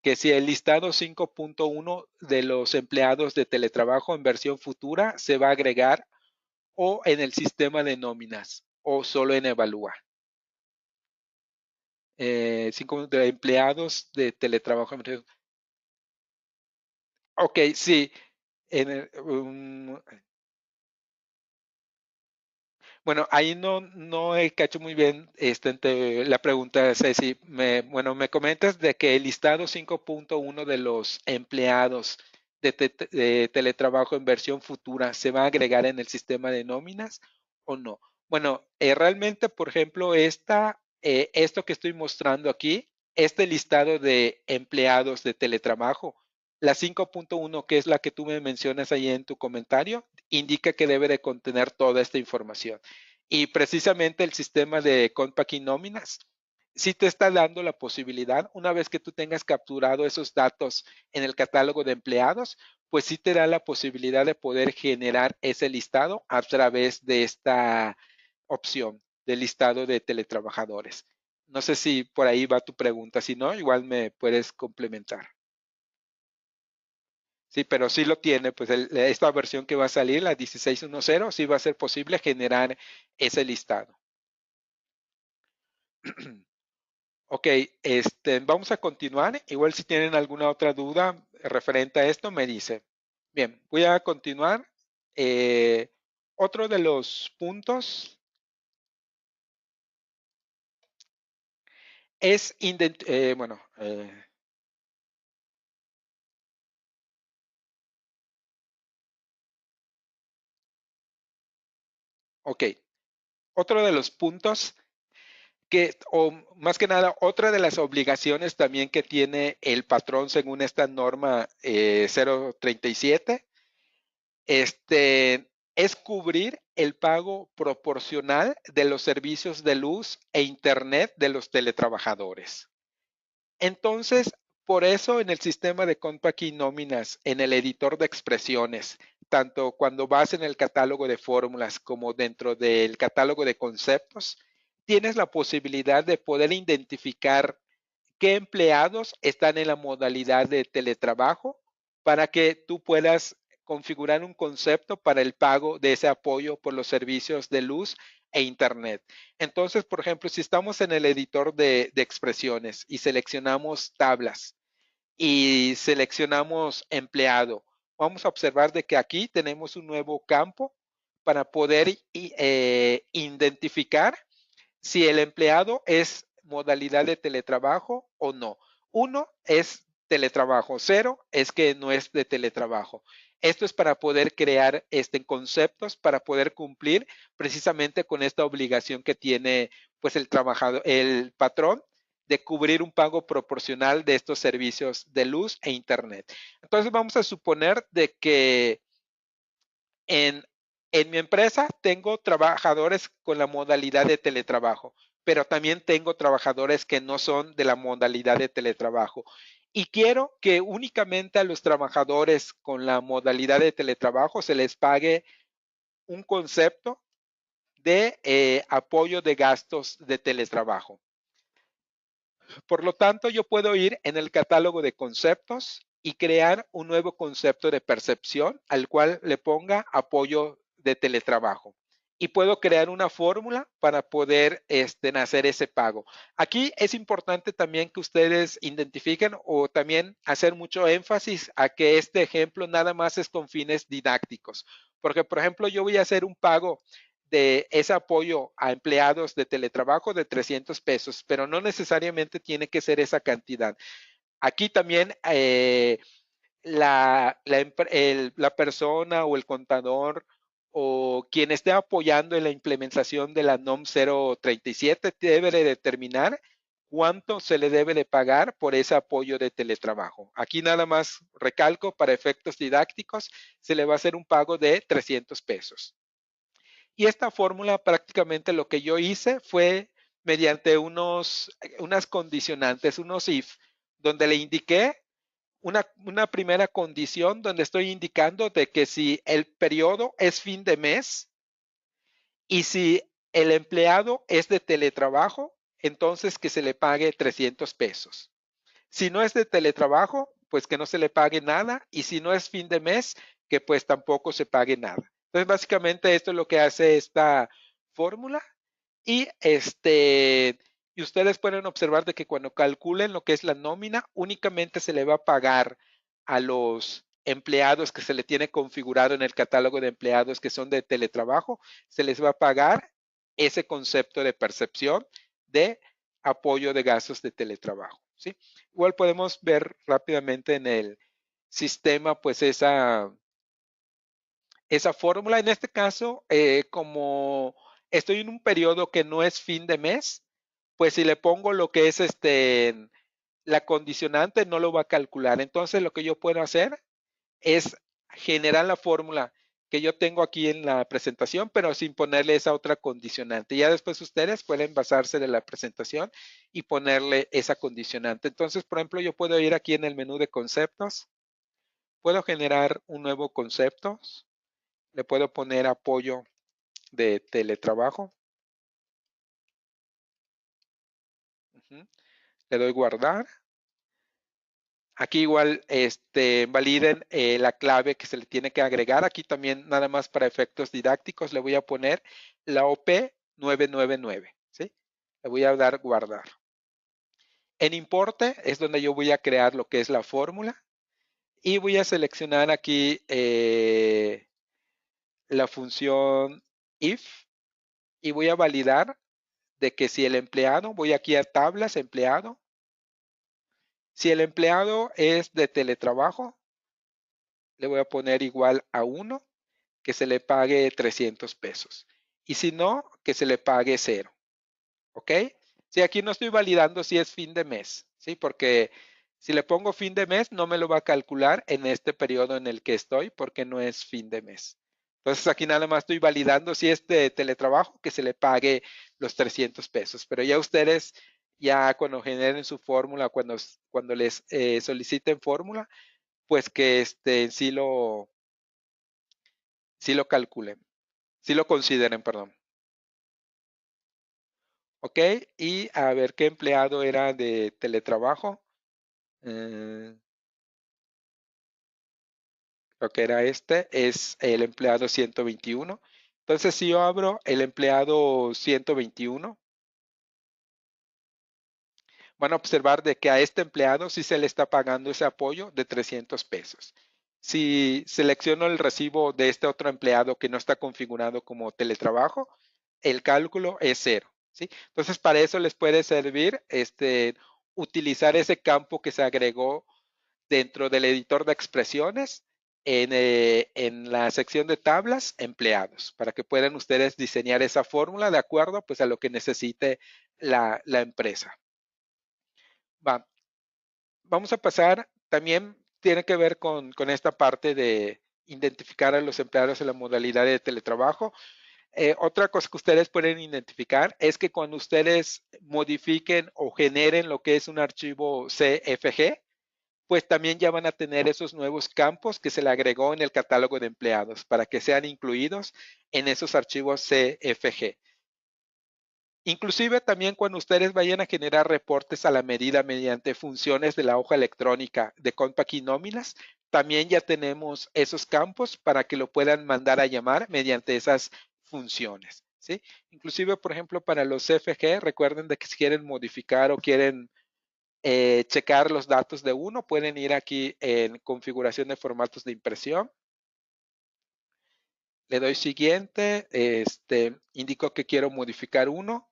que si el listado 5.1 de los empleados de teletrabajo en versión futura se va a agregar o en el sistema de nóminas o solo en Evalúa. 5 de empleados de teletrabajo. Ok, sí. Bueno, ahí no he cacho muy bien la pregunta, Ceci. Bueno, me comentas de que el listado 5.1 de los empleados de teletrabajo en versión futura se va a agregar en el sistema de nóminas o no. Bueno, realmente, por ejemplo, esto que estoy mostrando aquí, este listado de empleados de teletrabajo, la 5.1, que es la que tú me mencionas ahí en tu comentario, indica que debe de contener toda esta información. Y precisamente el sistema de Compact y Nóminas sí te está dando la posibilidad, una vez que tú tengas capturado esos datos en el catálogo de empleados, pues sí te da la posibilidad de poder generar ese listado a través de esta opción del listado de teletrabajadores. No sé si por ahí va tu pregunta, si no, igual me puedes complementar. Sí, pero sí lo tiene, pues esta versión que va a salir, la 16.10, sí va a ser posible generar ese listado. Ok, vamos a continuar. Igual si tienen alguna otra duda referente a esto, me dice. Bien, voy a continuar. Eh, Otro de los puntos es, bueno, ok, otro de los puntos o más que nada, otra de las obligaciones también que tiene el patrón según esta norma 037, es cubrir el pago proporcional de los servicios de luz e internet de los teletrabajadores. Entonces, por eso en el sistema de Compact y Nóminas, en el editor de expresiones, tanto cuando vas en el catálogo de fórmulas como dentro del catálogo de conceptos, tienes la posibilidad de poder identificar qué empleados están en la modalidad de teletrabajo para que tú puedas configurar un concepto para el pago de ese apoyo por los servicios de luz e internet. Entonces, por ejemplo, si estamos en el editor de expresiones y seleccionamos tablas y seleccionamos empleado, vamos a observar de que aquí tenemos un nuevo campo para poder identificar si el empleado es modalidad de teletrabajo o no. Uno es teletrabajo, cero es que no es de teletrabajo. Esto es para poder crear conceptos, para poder cumplir precisamente con esta obligación que tiene pues el trabajador, el patrón de cubrir un pago proporcional de estos servicios de luz e internet. Entonces vamos a suponer de que en, en mi empresa tengo trabajadores con la modalidad de teletrabajo, pero también tengo trabajadores que no son de la modalidad de teletrabajo. Y quiero que únicamente a los trabajadores con la modalidad de teletrabajo se les pague un concepto de apoyo de gastos de teletrabajo. Por lo tanto, yo puedo ir en el catálogo de conceptos y crear un nuevo concepto de percepción al cual le ponga apoyo de teletrabajo. Y puedo crear una fórmula para poder hacer ese pago. Aquí es importante también que ustedes identifiquen o también hacer mucho énfasis a que este ejemplo nada más es con fines didácticos. Porque, por ejemplo, yo voy a hacer un pago de ese apoyo a empleados de teletrabajo de 300 pesos, pero no necesariamente tiene que ser esa cantidad. Aquí también la persona o el contador o quien esté apoyando en la implementación de la NOM 037 debe de determinar cuánto se le debe de pagar por ese apoyo de teletrabajo. Aquí nada más recalco, para efectos didácticos, se le va a hacer un pago de 300 pesos. Y esta fórmula prácticamente lo que yo hice fue mediante unas condicionantes, unos if, donde le indiqué una primera condición donde estoy indicando de que si el periodo es fin de mes y si el empleado es de teletrabajo, entonces que se le pague 300 pesos. Si no es de teletrabajo, pues que no se le pague nada y si no es fin de mes, que pues tampoco se pague nada. Entonces, básicamente esto es lo que hace esta fórmula y y ustedes pueden observar de que cuando calculen lo que es la nómina, únicamente se le va a pagar a los empleados que se le tiene configurado en el catálogo de empleados que son de teletrabajo, se les va a pagar ese concepto de percepción de apoyo de gastos de teletrabajo, ¿sí? Igual podemos ver rápidamente en el sistema, pues esa fórmula. En este caso, como estoy en un periodo que no es fin de mes, pues si le pongo lo que es la condicionante, no lo va a calcular. Entonces, lo que yo puedo hacer es generar la fórmula que yo tengo aquí en la presentación, pero sin ponerle esa otra condicionante. Ya después ustedes pueden basarse de la presentación y ponerle esa condicionante. Entonces, por ejemplo, yo puedo ir aquí en el menú de conceptos, puedo generar un nuevo concepto, le puedo poner apoyo de teletrabajo. Le doy guardar. Aquí igual validen la clave que se le tiene que agregar. Aquí también nada más para efectos didácticos le voy a poner la OP 999. ¿Sí? Le voy a dar guardar. En importe es donde yo voy a crear lo que es la fórmula y voy a seleccionar aquí la función if y voy a validar de que si el empleado, voy aquí a tablas, empleado, si el empleado es de teletrabajo, le voy a poner igual a 1, que se le pague 300 pesos. Y si no, que se le pague 0. ¿Ok? Si aquí no estoy validando si es fin de mes, ¿sí? Porque si le pongo fin de mes, no me lo va a calcular en este periodo en el que estoy porque no es fin de mes. Entonces aquí nada más estoy validando si es de teletrabajo, que se le pague los 300 pesos. Pero ya ustedes, ya cuando generen su fórmula, cuando les soliciten fórmula, pues que sí lo calculen, sí lo consideren, perdón. Ok, y a ver qué empleado era de teletrabajo. Eh, Lo que era es el empleado 121. Entonces, si yo abro el empleado 121, van a observar de que a este empleado sí se le está pagando ese apoyo de 300 pesos. Si selecciono el recibo de este otro empleado que no está configurado como teletrabajo, el cálculo es 0. ¿Sí? Entonces, para eso les puede servir utilizar ese campo que se agregó dentro del editor de expresiones en la sección de tablas, empleados, para que puedan ustedes diseñar esa fórmula de acuerdo pues, a lo que necesite la empresa. Vamos a pasar, también tiene que ver con esta parte de identificar a los empleados en la modalidad de teletrabajo. Otra cosa que ustedes pueden identificar es que cuando ustedes modifiquen o generen lo que es un archivo CFG, pues también ya van a tener esos nuevos campos que se le agregó en el catálogo de empleados para que sean incluidos en esos archivos CFG. Inclusive también cuando ustedes vayan a generar reportes a la medida mediante funciones de la hoja electrónica de Compact y nóminas, también ya tenemos esos campos para que lo puedan mandar a llamar mediante esas funciones. ¿Sí? Inclusive, por ejemplo, para los CFG, recuerden de que si quieren modificar o quieren checar los datos de uno, pueden ir aquí en configuración de formatos de impresión. Le doy siguiente, indico que quiero modificar uno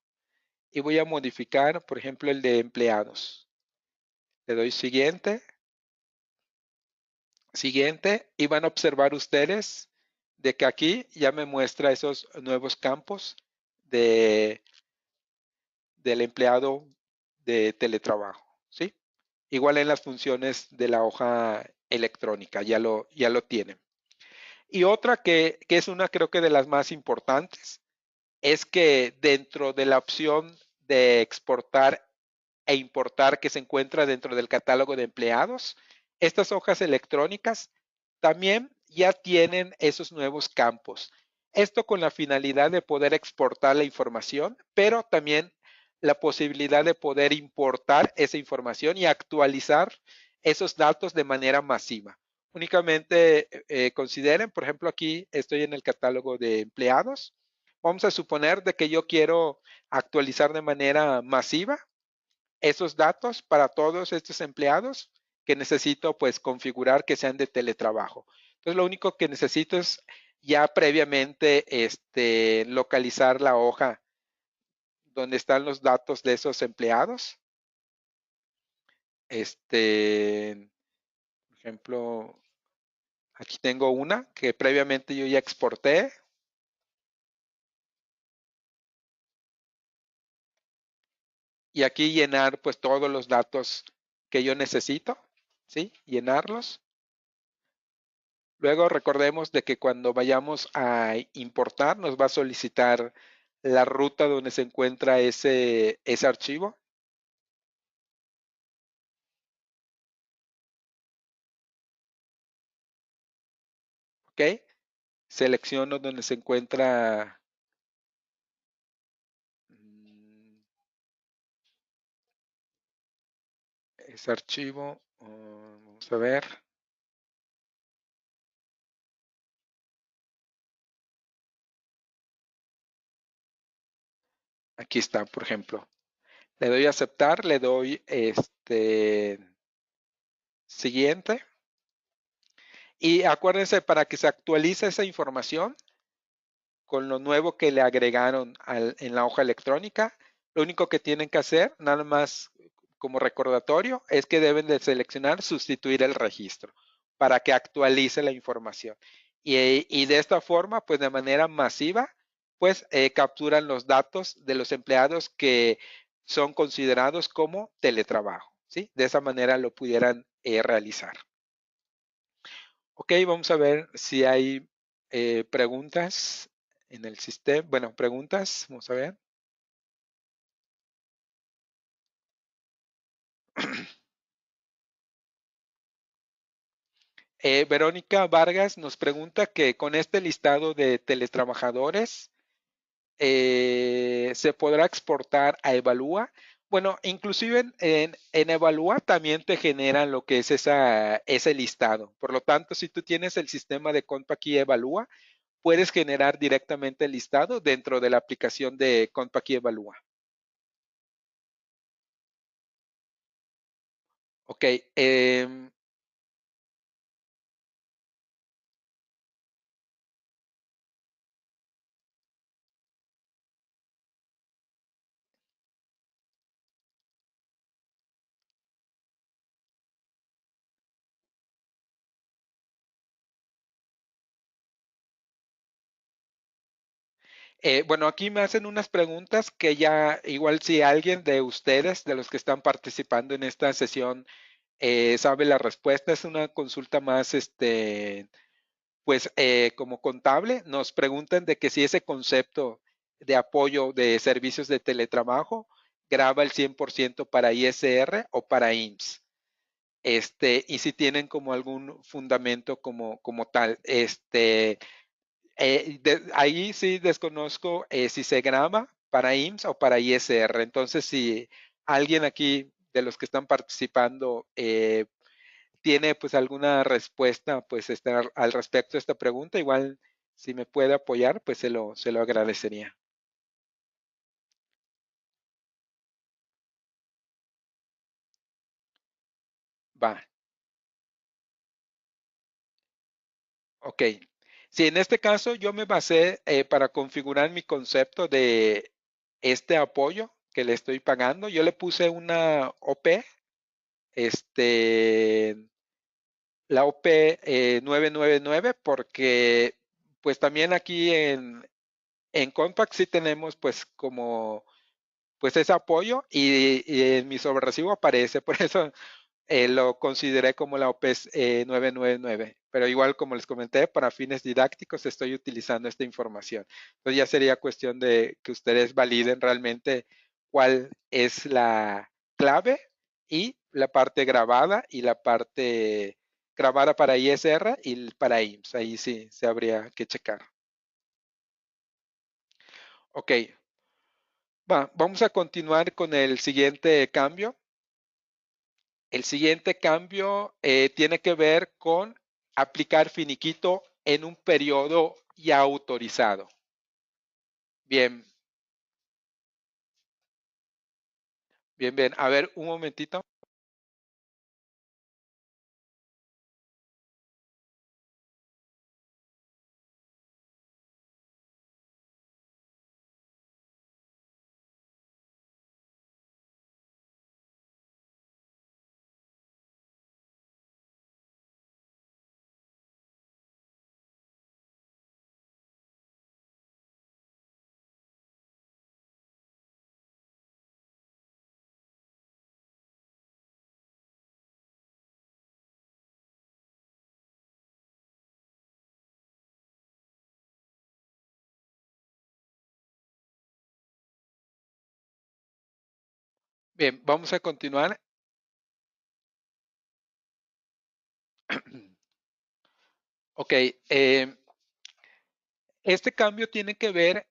y voy a modificar, por ejemplo, el de empleados. Le doy siguiente, siguiente y van a observar ustedes de que aquí ya me muestra esos nuevos campos del empleado de teletrabajo, ¿sí? Igual en las funciones de la hoja electrónica, ya lo tienen. Y otra que es una creo que de las más importantes, es que dentro de la opción de exportar e importar que se encuentra dentro del catálogo de empleados, estas hojas electrónicas también ya tienen esos nuevos campos. Esto con la finalidad de poder exportar la información, pero también la posibilidad de poder importar esa información y actualizar esos datos de manera masiva. Únicamente consideren, por ejemplo, aquí estoy en el catálogo de empleados. Vamos a suponer de que yo quiero actualizar de manera masiva esos datos para todos estos empleados que necesito pues configurar que sean de teletrabajo. Entonces lo único que necesito es ya previamente localizar la hoja donde están los datos de esos empleados. Por ejemplo, aquí tengo una que previamente yo ya exporté y aquí llenar pues todos los datos que yo necesito, ¿sí? Llenarlos. Luego recordemos de que cuando vayamos a importar nos va a solicitar la ruta donde se encuentra ese archivo, ¿ok? Selecciono donde se encuentra mm, ese archivo. Vamos a ver. Aquí está, por ejemplo. Le doy a aceptar, le doy siguiente. Y acuérdense, para que se actualice esa información con lo nuevo que le agregaron en la hoja electrónica, lo único que tienen que hacer, nada más como recordatorio, es que deben de seleccionar sustituir el registro para que actualice la información. Y de esta forma, pues de manera masiva, pues capturan los datos de los empleados que son considerados como teletrabajo, ¿sí? De esa manera lo pudieran realizar. Ok, vamos a ver si hay preguntas en el sistema. Bueno, preguntas, vamos a ver. Verónica Vargas nos pregunta que con este listado de teletrabajadores se podrá exportar a Evalúa. Bueno, inclusive en Evalúa también te generan lo que es ese listado. Por lo tanto, si tú tienes el sistema de Compact y Evalúa, puedes generar directamente el listado dentro de la aplicación de Compact y Evalúa. Ok, bueno, aquí me hacen unas preguntas que ya, igual si alguien de ustedes, de los que están participando en esta sesión, sabe la respuesta, es una consulta más, pues, como contable, nos preguntan de que si ese concepto de apoyo de servicios de teletrabajo graba el 100% para ISR o para IMSS. Y si tienen como algún fundamento como tal. Ahí sí desconozco si se graba para IMSS o para ISR. Entonces, si alguien aquí de los que están participando tiene pues alguna respuesta pues al respecto de esta pregunta, igual si me puede apoyar, pues se lo agradecería. Va, ok. Si en este caso yo me basé para configurar mi concepto de este apoyo que le estoy pagando, yo le puse una OP, este, la OP 999, porque pues también aquí en Compact sí tenemos pues como pues ese apoyo y en mi sobrerecibo aparece, por eso lo consideré como la OPES 999, pero igual como les comenté, para fines didácticos estoy utilizando esta información. Entonces ya sería cuestión de que ustedes validen realmente cuál es la clave y la parte grabada y la parte grabada para ISR y para IMSS. Ahí sí se habría que checar. Ok, vamos a continuar con el siguiente cambio. El siguiente cambio tiene que ver con aplicar finiquito en un periodo ya autorizado. Bien, bien, bien. A ver, un momentito. Bien, vamos a continuar. Ok, este cambio tiene que ver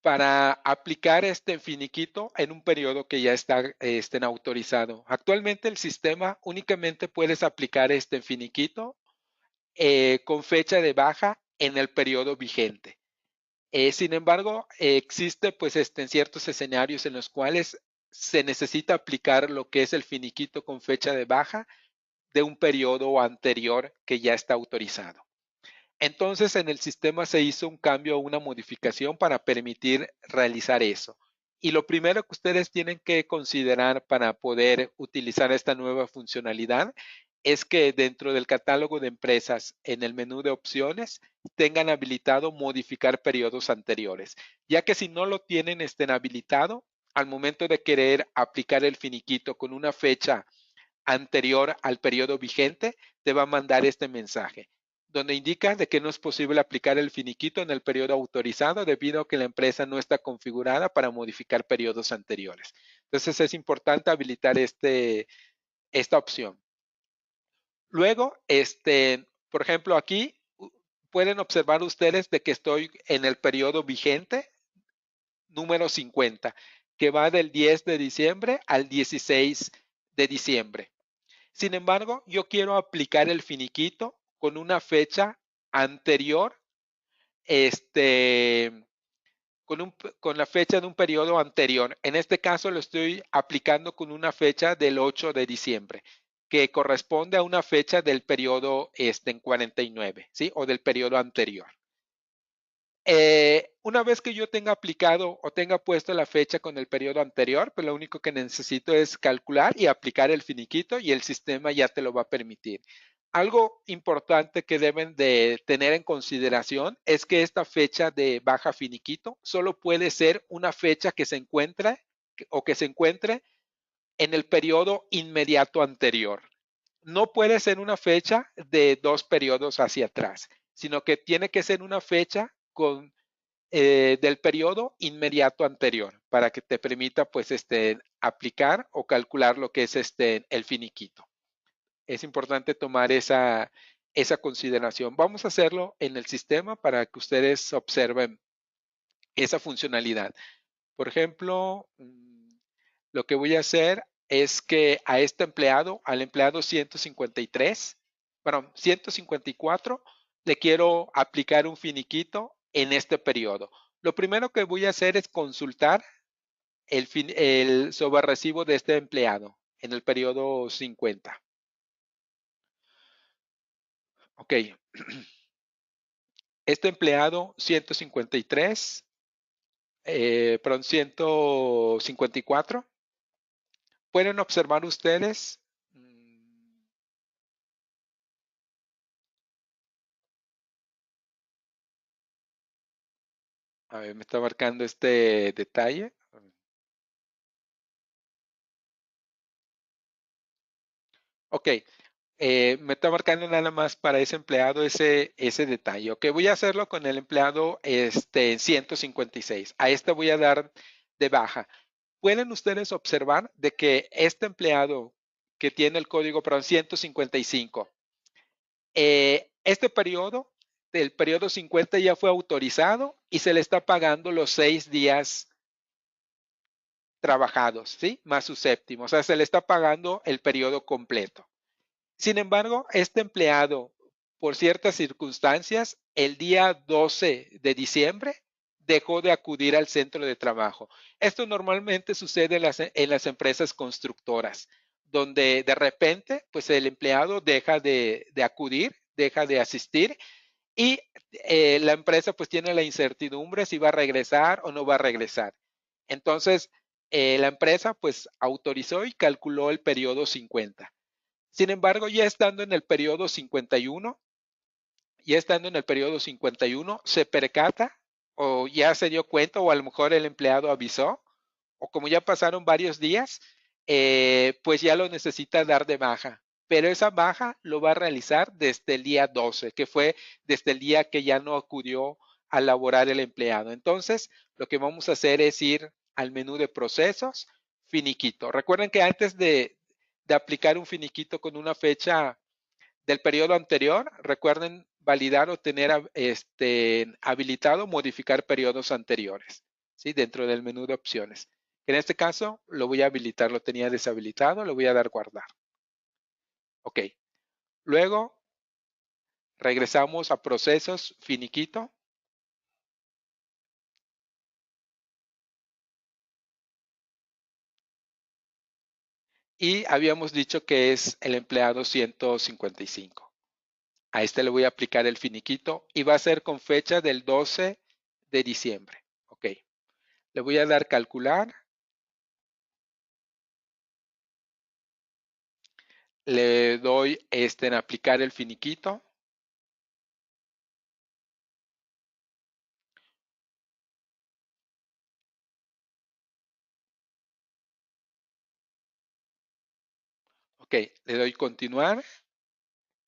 para aplicar este finiquito en un periodo que ya está autorizado. Actualmente el sistema únicamente puedes aplicar este finiquito con fecha de baja en el periodo vigente. Sin embargo, existe pues en ciertos escenarios en los cuales se necesita aplicar lo que es el finiquito con fecha de baja de un periodo anterior que ya está autorizado. Entonces, en el sistema se hizo un cambio o una modificación para permitir realizar eso. Y lo primero que ustedes tienen que considerar para poder utilizar esta nueva funcionalidad es que dentro del catálogo de empresas, en el menú de opciones, tengan habilitado modificar periodos anteriores, ya que si no lo tienen habilitado, al momento de querer aplicar el finiquito con una fecha anterior al periodo vigente, te va a mandar este mensaje, donde indica de que no es posible aplicar el finiquito en el periodo autorizado debido a que la empresa no está configurada para modificar periodos anteriores. Entonces es importante habilitar esta opción. Luego, por ejemplo, aquí pueden observar ustedes de que estoy en el periodo vigente número 50, que va del 10 de diciembre al 16 de diciembre. Sin embargo, yo quiero aplicar el finiquito con una fecha anterior, este, con la fecha de un periodo anterior. En este caso lo estoy aplicando con una fecha del 8 de diciembre, que corresponde a una fecha del periodo en 49, ¿sí? O del periodo anterior. Una vez que yo tenga aplicado o tenga puesto la fecha con el periodo anterior, pues lo único que necesito es calcular y aplicar el finiquito y el sistema ya te lo va a permitir. Algo importante que deben de tener en consideración es que esta fecha de baja finiquito solo puede ser una fecha que se encuentre o que se encuentre en el periodo inmediato anterior. No puede ser una fecha de 2 periodos hacia atrás, sino que tiene que ser una fecha del periodo inmediato anterior para que te permita pues aplicar o calcular lo que es el finiquito. Es importante tomar esa consideración. Vamos a hacerlo en el sistema para que ustedes observen esa funcionalidad. Por ejemplo, lo que voy a hacer es que a este empleado, al empleado 153, bueno, 154, le quiero aplicar un finiquito en este periodo. Lo primero que voy a hacer es consultar el sobrerecibo de este empleado en el periodo 50. Ok, este empleado 153, perdón, 154. Pueden observar ustedes, a ver, me está marcando este detalle. Ok, me está marcando nada más para ese empleado ese detalle. Ok, voy a hacerlo con el empleado 156. A este voy a dar de baja. Pueden ustedes observar de que este empleado que tiene el código, perdón, 155, este periodo, el periodo 50 ya fue autorizado y se le está pagando los 6 días trabajados, ¿sí? Más su séptimo. O sea, se le está pagando el periodo completo. Sin embargo, este empleado, por ciertas circunstancias, el día 12 de diciembre dejó de acudir al centro de trabajo. Esto normalmente sucede en las empresas constructoras, donde de repente, pues el empleado deja de acudir, deja de asistir y la empresa pues tiene la incertidumbre si va a regresar o no va a regresar. Entonces, la empresa pues autorizó y calculó el periodo 50. Sin embargo, ya estando en el periodo 51, se percata o ya se dio cuenta o a lo mejor el empleado avisó o como ya pasaron varios días, pues ya lo necesita dar de baja. Pero esa baja lo va a realizar desde el día 12, que fue desde el día que ya no acudió a laborar el empleado. Entonces, lo que vamos a hacer es ir al menú de procesos, finiquito. Recuerden que antes de aplicar un finiquito con una fecha del periodo anterior, recuerden validar o tener habilitado modificar periodos anteriores, ¿sí? Dentro del menú de opciones. En este caso, lo voy a habilitar, lo tenía deshabilitado, lo voy a dar guardar. Ok. Luego, regresamos a procesos, finiquito. Y habíamos dicho que es el empleado 155. A este le voy a aplicar el finiquito y va a ser con fecha del 12 de diciembre. Ok. Le voy a dar calcular. Le doy en aplicar el finiquito. Ok, le doy continuar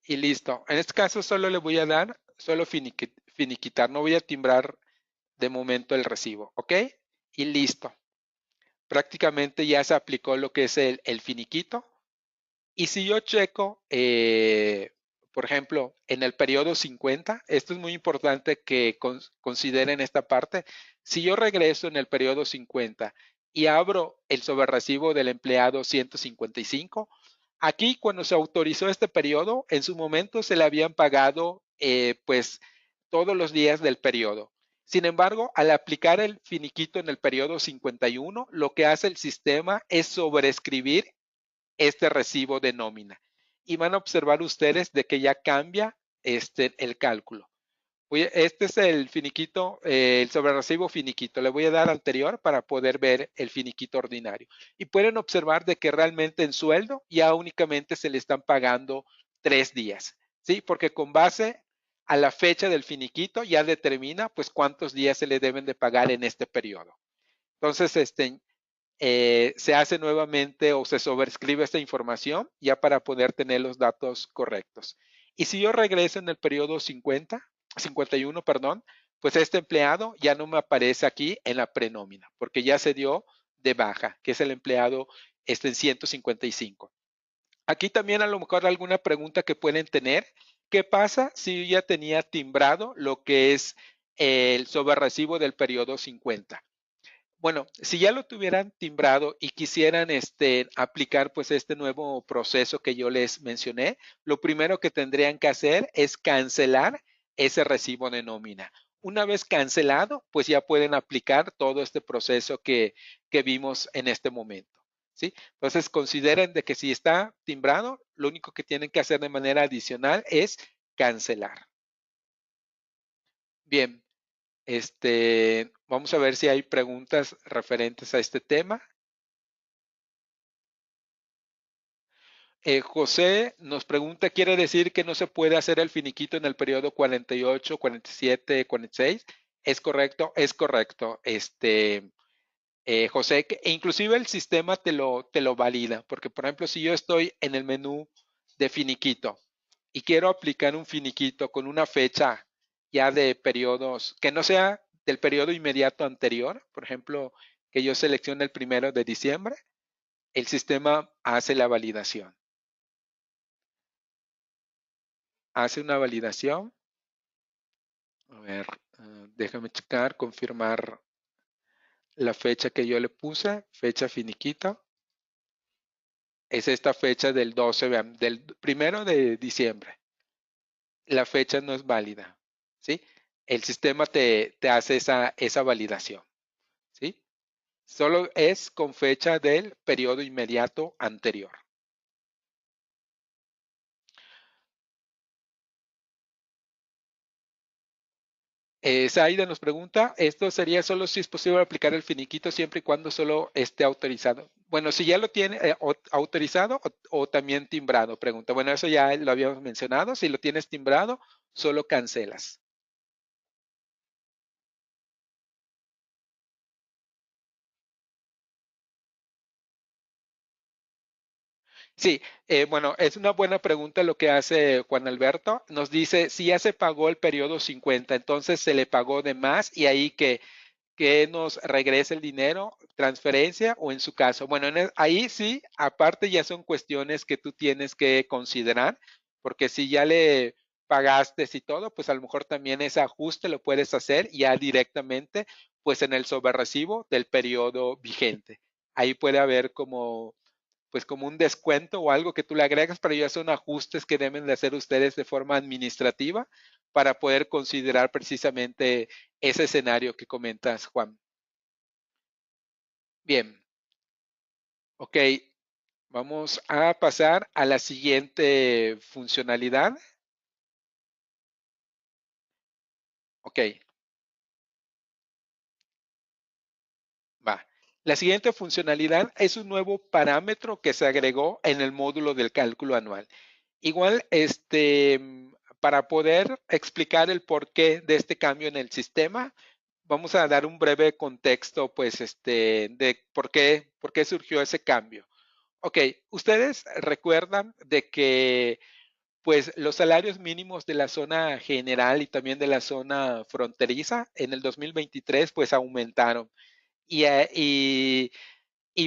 y listo. En este caso solo le voy a dar, solo finiquitar, no voy a timbrar de momento el recibo. Ok, y listo. Prácticamente ya se aplicó lo que es el finiquito. Y si yo checo, por ejemplo, en el periodo 50, esto es muy importante que consideren esta parte. Si yo regreso en el periodo 50 y abro el sobrerrecibo del empleado 155, aquí cuando se autorizó este periodo, en su momento se le habían pagado pues todos los días del periodo. Sin embargo, al aplicar el finiquito en el periodo 51, lo que hace el sistema es sobreescribir este recibo de nómina. Y van a observar ustedes de que ya cambia el cálculo. Este es el finiquito, el sobrerecibo finiquito. Le voy a dar anterior para poder ver el finiquito ordinario. Y pueden observar de que realmente en sueldo ya únicamente se le están pagando 3 días. ¿Sí? Porque con base a la fecha del finiquito ya determina pues cuántos días se le deben de pagar en este periodo. Entonces, se hace nuevamente o se sobrescribe esta información ya para poder tener los datos correctos. Y si yo regreso en el periodo 51, perdón, pues este empleado ya no me aparece aquí en la prenómina porque ya se dio de baja, que es el empleado en 155. Aquí también a lo mejor alguna pregunta que pueden tener. ¿Qué pasa si yo ya tenía timbrado lo que es el sobrerrecibo del periodo 50? Bueno, si ya lo tuvieran timbrado y quisieran aplicar pues este nuevo proceso que yo les mencioné, lo primero que tendrían que hacer es cancelar ese recibo de nómina. Una vez cancelado, pues ya pueden aplicar todo este proceso que vimos en este momento. ¿Sí? Entonces consideren de que si está timbrado, lo único que tienen que hacer de manera adicional es cancelar. Bien, vamos a ver si hay preguntas referentes a este tema. José nos pregunta, ¿quiere decir que no se puede hacer el finiquito en el periodo 48, 47, 46? Es correcto, es correcto. José, e inclusive el sistema te lo valida, porque por ejemplo, si yo estoy en el menú de finiquito y quiero aplicar un finiquito con una fecha ya de periodos que no sea del periodo inmediato anterior, por ejemplo, que yo seleccione el 1 de diciembre, el sistema hace la validación. Hace una validación. A ver, déjame checar, confirmar la fecha que yo le puse, fecha finiquita. Es esta fecha del 12, vean, del 1 de diciembre. La fecha no es válida, ¿sí? El sistema te hace esa validación, ¿sí? Solo es con fecha del periodo inmediato anterior. Saida nos pregunta, ¿esto sería solo si es posible aplicar el finiquito siempre y cuando solo esté autorizado? Bueno, si ya lo tiene autorizado o también timbrado, pregunta. Bueno, eso ya lo habíamos mencionado. Si lo tienes timbrado, solo cancelas. Sí, bueno, es una buena pregunta lo que hace Juan Alberto. Nos dice, si ya se pagó el periodo 50, entonces se le pagó de más y ahí que nos regrese el dinero, transferencia o en su caso. Bueno, ahí sí, aparte ya son cuestiones que tú tienes que considerar, porque si ya le pagaste y todo, pues a lo mejor también ese ajuste lo puedes hacer ya directamente, pues en el sobrerecibo del periodo vigente. Ahí puede haber como pues como un descuento o algo que tú le agregas, pero ya son ajustes que deben de hacer ustedes de forma administrativa para poder considerar precisamente ese escenario que comentas, Juan. Bien, ok, vamos a pasar a la siguiente funcionalidad. Ok, va. La siguiente funcionalidad es un nuevo parámetro que se agregó en el módulo del cálculo anual. Igual, para poder explicar el porqué de este cambio en el sistema, vamos a dar un breve contexto, pues, de por qué surgió ese cambio. Ok, ustedes recuerdan de que, pues, los salarios mínimos de la zona general y también de la zona fronteriza en el 2023, pues, aumentaron. Y,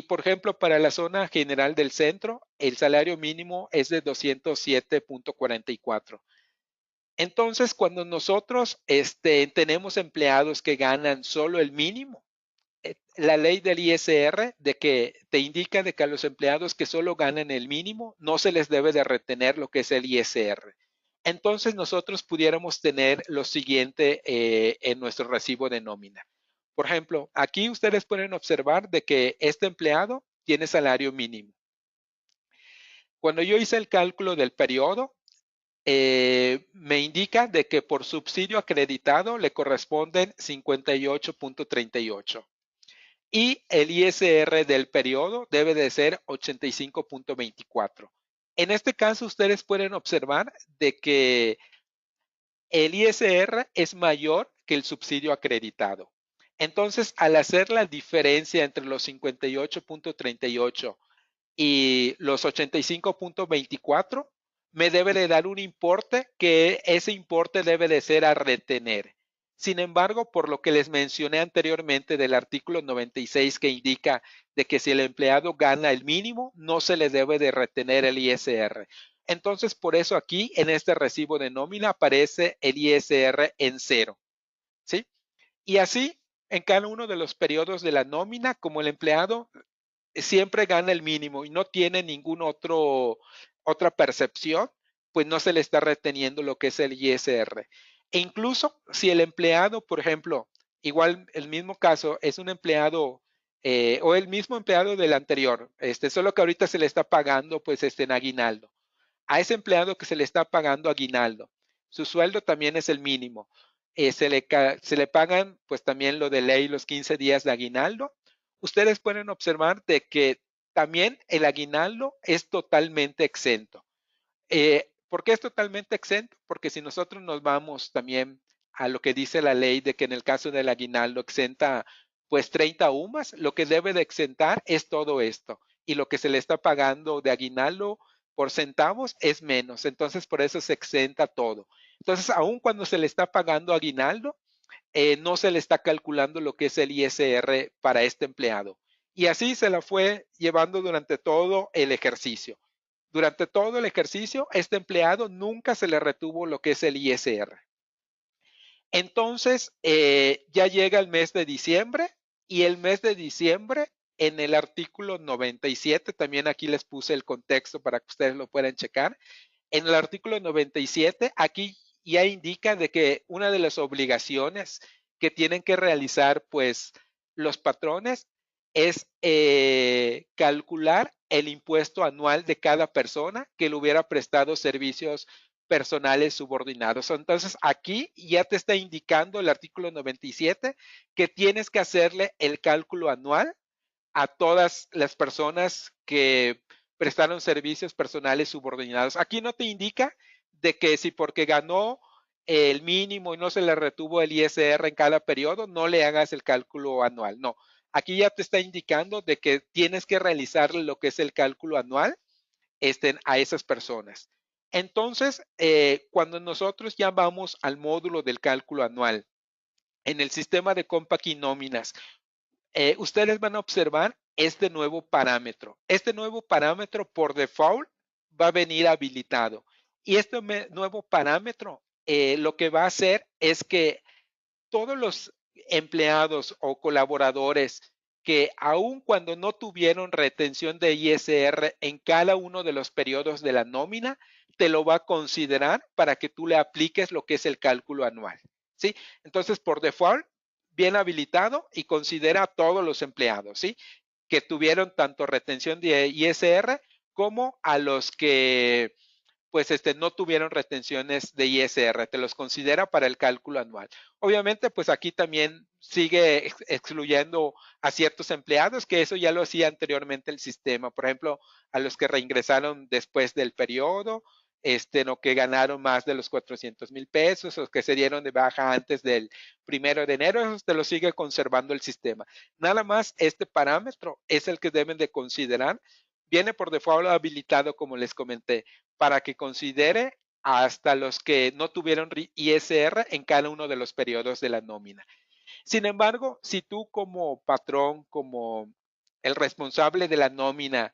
por ejemplo, para la zona general del centro, el salario mínimo es de 207.44. Entonces, cuando nosotros tenemos empleados que ganan solo el mínimo, la ley del ISR de que te indica de que a los empleados que solo ganan el mínimo no se les debe de retener lo que es el ISR. Entonces nosotros pudiéramos tener lo siguiente en nuestro recibo de nómina. Por ejemplo, aquí ustedes pueden observar de que este empleado tiene salario mínimo. Cuando yo hice el cálculo del periodo, me indica de que por subsidio acreditado le corresponden 58.38 y el ISR del periodo debe de ser 85.24. En este caso, ustedes pueden observar de que el ISR es mayor que el subsidio acreditado. Entonces, al hacer la diferencia entre los 58.38 y los 85.24, me debe de dar un importe que ese importe debe de ser a retener. Sin embargo, por lo que les mencioné anteriormente del artículo 96 que indica de que si el empleado gana el mínimo, no se le debe de retener el ISR. Entonces, por eso aquí en este recibo de nómina aparece el ISR en cero, ¿sí? Y así, en cada uno de los periodos de la nómina, como el empleado siempre gana el mínimo y no tiene otra percepción, pues no se le está reteniendo lo que es el ISR. E incluso si el empleado, por ejemplo, igual el mismo caso, es un empleado o el mismo empleado del anterior, solo que ahorita se le está pagando pues en aguinaldo. A ese empleado que se le está pagando aguinaldo, su sueldo también es el mínimo. Se le pagan pues también lo de ley los 15 días de aguinaldo. Ustedes pueden observar de que también el aguinaldo es totalmente exento. ¿Por qué es totalmente exento? Porque si nosotros nos vamos también a lo que dice la ley de que en el caso del aguinaldo exenta pues 30 UMAS, lo que debe de exentar es todo esto. Y lo que se le está pagando de aguinaldo por centavos es menos. Entonces por eso se exenta todo. Entonces aun cuando se le está pagando aguinaldo, no se le está calculando lo que es el ISR para este empleado. Y así se la fue llevando durante todo el ejercicio. Durante todo el ejercicio, este empleado nunca se le retuvo lo que es el ISR. Entonces, ya llega el mes de diciembre y el mes de diciembre en el artículo 97, también aquí les puse el contexto para que ustedes lo puedan checar. En el artículo 97, aquí ya indica de que una de las obligaciones que tienen que realizar pues los patrones es calcular el impuesto anual de cada persona que le hubiera prestado servicios personales subordinados. Entonces aquí ya te está indicando el artículo 97 que tienes que hacerle el cálculo anual a todas las personas que prestaron servicios personales subordinados. Aquí no te indica de que si porque ganó el mínimo y no se le retuvo el ISR en cada periodo, no le hagas el cálculo anual. No, aquí ya te está indicando de que tienes que realizar lo que es el cálculo anual a esas personas. Entonces, cuando nosotros ya vamos al módulo del cálculo anual en el sistema de Compact y nóminas, ustedes van a observar este nuevo parámetro. Este nuevo parámetro por default va a venir habilitado. Y este nuevo parámetro lo que va a hacer es que todos los empleados o colaboradores que aun cuando no tuvieron retención de ISR en cada uno de los periodos de la nómina, te lo va a considerar para que tú le apliques lo que es el cálculo anual. ¿Sí? Entonces, por default, bien habilitado y considera a todos los empleados, ¿sí? Que tuvieron tanto retención de ISR como a los que pues no tuvieron retenciones de ISR, te los considera para el cálculo anual. Obviamente, pues aquí también sigue excluyendo a ciertos empleados, que eso ya lo hacía anteriormente el sistema. Por ejemplo, a los que reingresaron después del periodo, no que ganaron más de los 400,000 pesos o que se dieron de baja antes del 1 de enero, eso te lo sigue conservando el sistema. Nada más este parámetro es el que deben de considerar. Viene por default habilitado, como les comenté, para que considere hasta los que no tuvieron ISR en cada uno de los periodos de la nómina. Sin embargo, si tú como patrón, como el responsable de la nómina,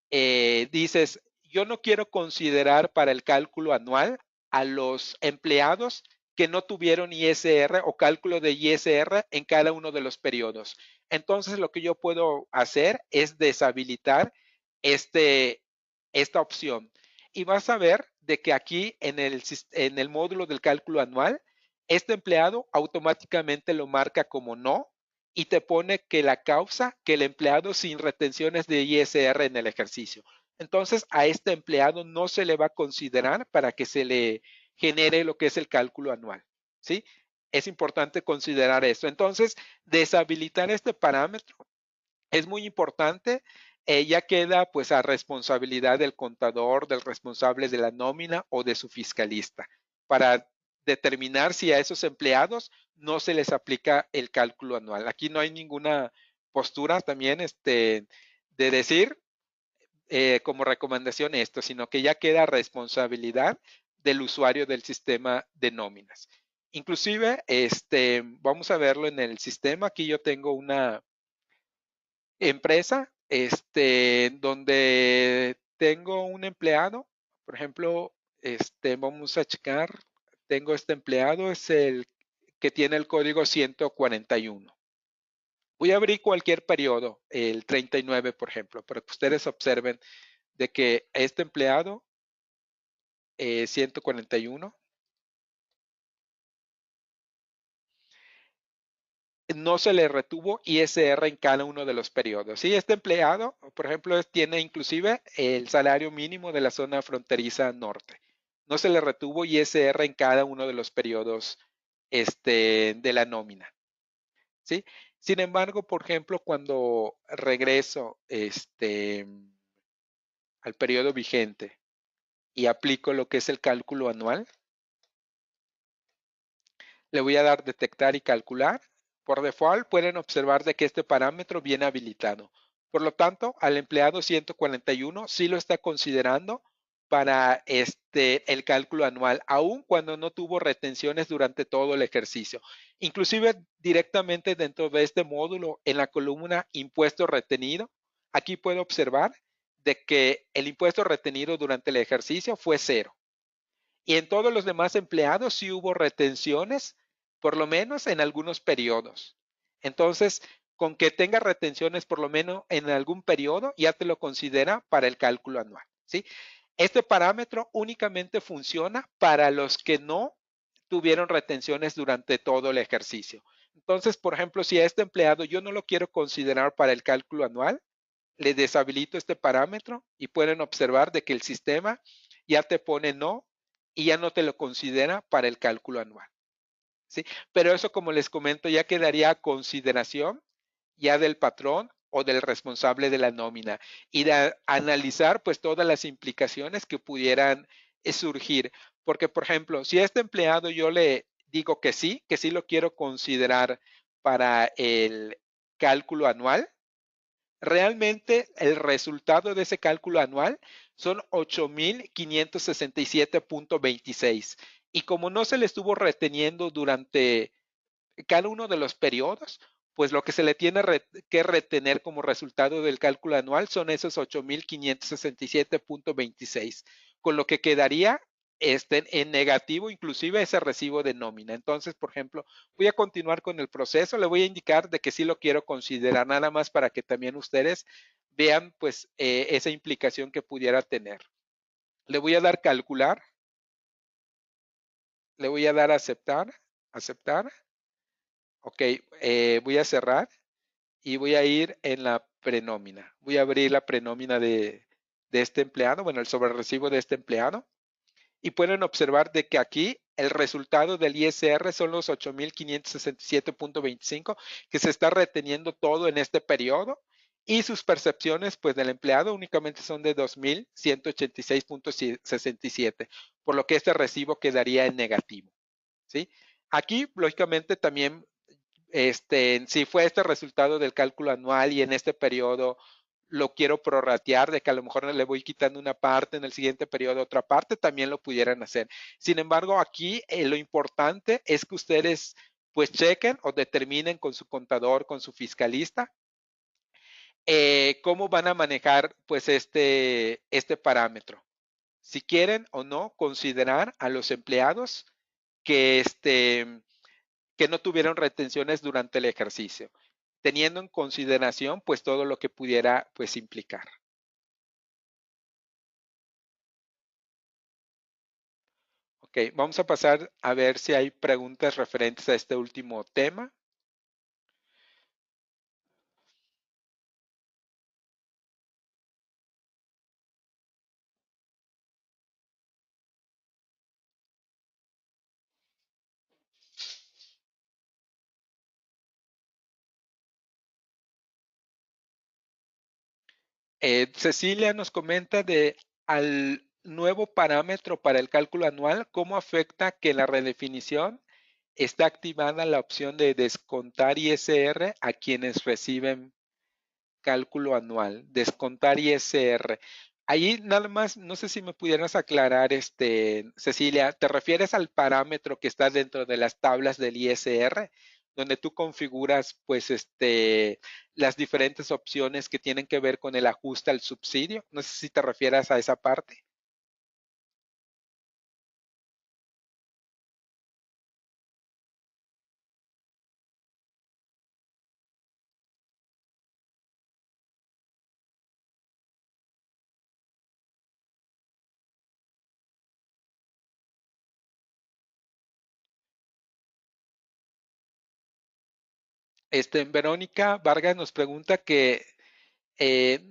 dices, yo no quiero considerar para el cálculo anual a los empleados que no tuvieron ISR o cálculo de ISR en cada uno de los periodos. Entonces, lo que yo puedo hacer es deshabilitar esta opción. Y vas a ver de que aquí en el módulo del cálculo anual, este empleado automáticamente lo marca como no y te pone que la causa, que el empleado sin retenciones de ISR en el ejercicio. Entonces, a este empleado no se le va a considerar para que se le genere lo que es el cálculo anual. ¿Sí? Es importante considerar esto. Entonces, deshabilitar este parámetro es muy importante. Ya queda pues a responsabilidad del contador, del responsable de la nómina o de su fiscalista para determinar si a esos empleados no se les aplica el cálculo anual. Aquí no hay ninguna postura también de decir como recomendación esto, sino que ya queda responsabilidad del usuario del sistema de nóminas. Inclusive, vamos a verlo en el sistema. Aquí yo tengo una empresa, donde tengo un empleado, por ejemplo, vamos a checar, tengo este empleado, es el que tiene el código 141. Voy a abrir cualquier periodo, el 39, por ejemplo, para que ustedes observen de que este empleado, 141, no se le retuvo ISR en cada uno de los periodos. Sí, este empleado, por ejemplo, tiene inclusive el salario mínimo de la zona fronteriza norte. No se le retuvo ISR en cada uno de los periodos de la nómina. ¿Sí? Sin embargo, por ejemplo, cuando regreso al periodo vigente y aplico lo que es el cálculo anual, le voy a dar detectar y calcular. Por default pueden observar de que este parámetro viene habilitado. Por lo tanto, al empleado 141 sí lo está considerando para el cálculo anual, aun cuando no tuvo retenciones durante todo el ejercicio. Inclusive directamente dentro de este módulo, en la columna impuesto retenido, aquí puede observar de que el impuesto retenido durante el ejercicio fue 0. Y en todos los demás empleados sí hubo retenciones, por lo menos en algunos periodos. Entonces, con que tenga retenciones por lo menos en algún periodo, ya te lo considera para el cálculo anual, ¿sí? Este parámetro únicamente funciona para los que no tuvieron retenciones durante todo el ejercicio. Entonces, por ejemplo, si a este empleado yo no lo quiero considerar para el cálculo anual, le deshabilito este parámetro y pueden observar de que el sistema ya te pone no y ya no te lo considera para el cálculo anual, ¿sí? Pero eso, como les comento, ya quedaría a consideración ya del patrón o del responsable de la nómina y de analizar pues todas las implicaciones que pudieran surgir. Porque, por ejemplo, si a este empleado yo le digo que sí lo quiero considerar para el cálculo anual, realmente el resultado de ese cálculo anual son 8,567,26. Y como no se le estuvo reteniendo durante cada uno de los periodos, pues lo que se le tiene que retener como resultado del cálculo anual son esos 8,567,26, con lo que quedaría en negativo inclusive ese recibo de nómina. Entonces, por ejemplo, voy a continuar con el proceso, le voy a indicar de que sí lo quiero considerar, nada más para que también ustedes vean pues esa implicación que pudiera tener. Le voy a dar calcular, le voy a dar aceptar, aceptar. Ok, voy a cerrar y voy a ir en la prenómina. Voy a abrir la prenómina de este empleado, bueno, el sobrerecibo de este empleado. Y pueden observar de que aquí el resultado del ISR son los 8,567,25 que se está reteniendo todo en este periodo y sus percepciones pues del empleado únicamente son de 2,186,67, por lo que este recibo quedaría en negativo, ¿sí? Aquí, lógicamente, también si fue este resultado del cálculo anual y en este periodo lo quiero prorratear, de que a lo mejor le voy quitando una parte, en el siguiente periodo otra parte, también lo pudieran hacer. Sin embargo, aquí lo importante es que ustedes pues chequen o determinen con su contador, con su fiscalista, cómo van a manejar pues este parámetro. Si quieren o no considerar a los empleados que que no tuvieron retenciones durante el ejercicio, teniendo en consideración pues todo lo que pudiera pues implicar. Ok, vamos a pasar a ver si hay preguntas referentes a este último tema. Cecilia nos comenta de al nuevo parámetro para el cálculo anual, ¿cómo afecta que la redefinición está activada la opción de descontar ISR a quienes reciben cálculo anual? Descontar ISR. Ahí nada más, no sé si me pudieras aclarar, Cecilia, ¿te refieres al parámetro que está dentro de las tablas del ISR, donde tú configuras, pues, las diferentes opciones que tienen que ver con el ajuste al subsidio? No sé si te refieres a esa parte. Verónica Vargas nos pregunta que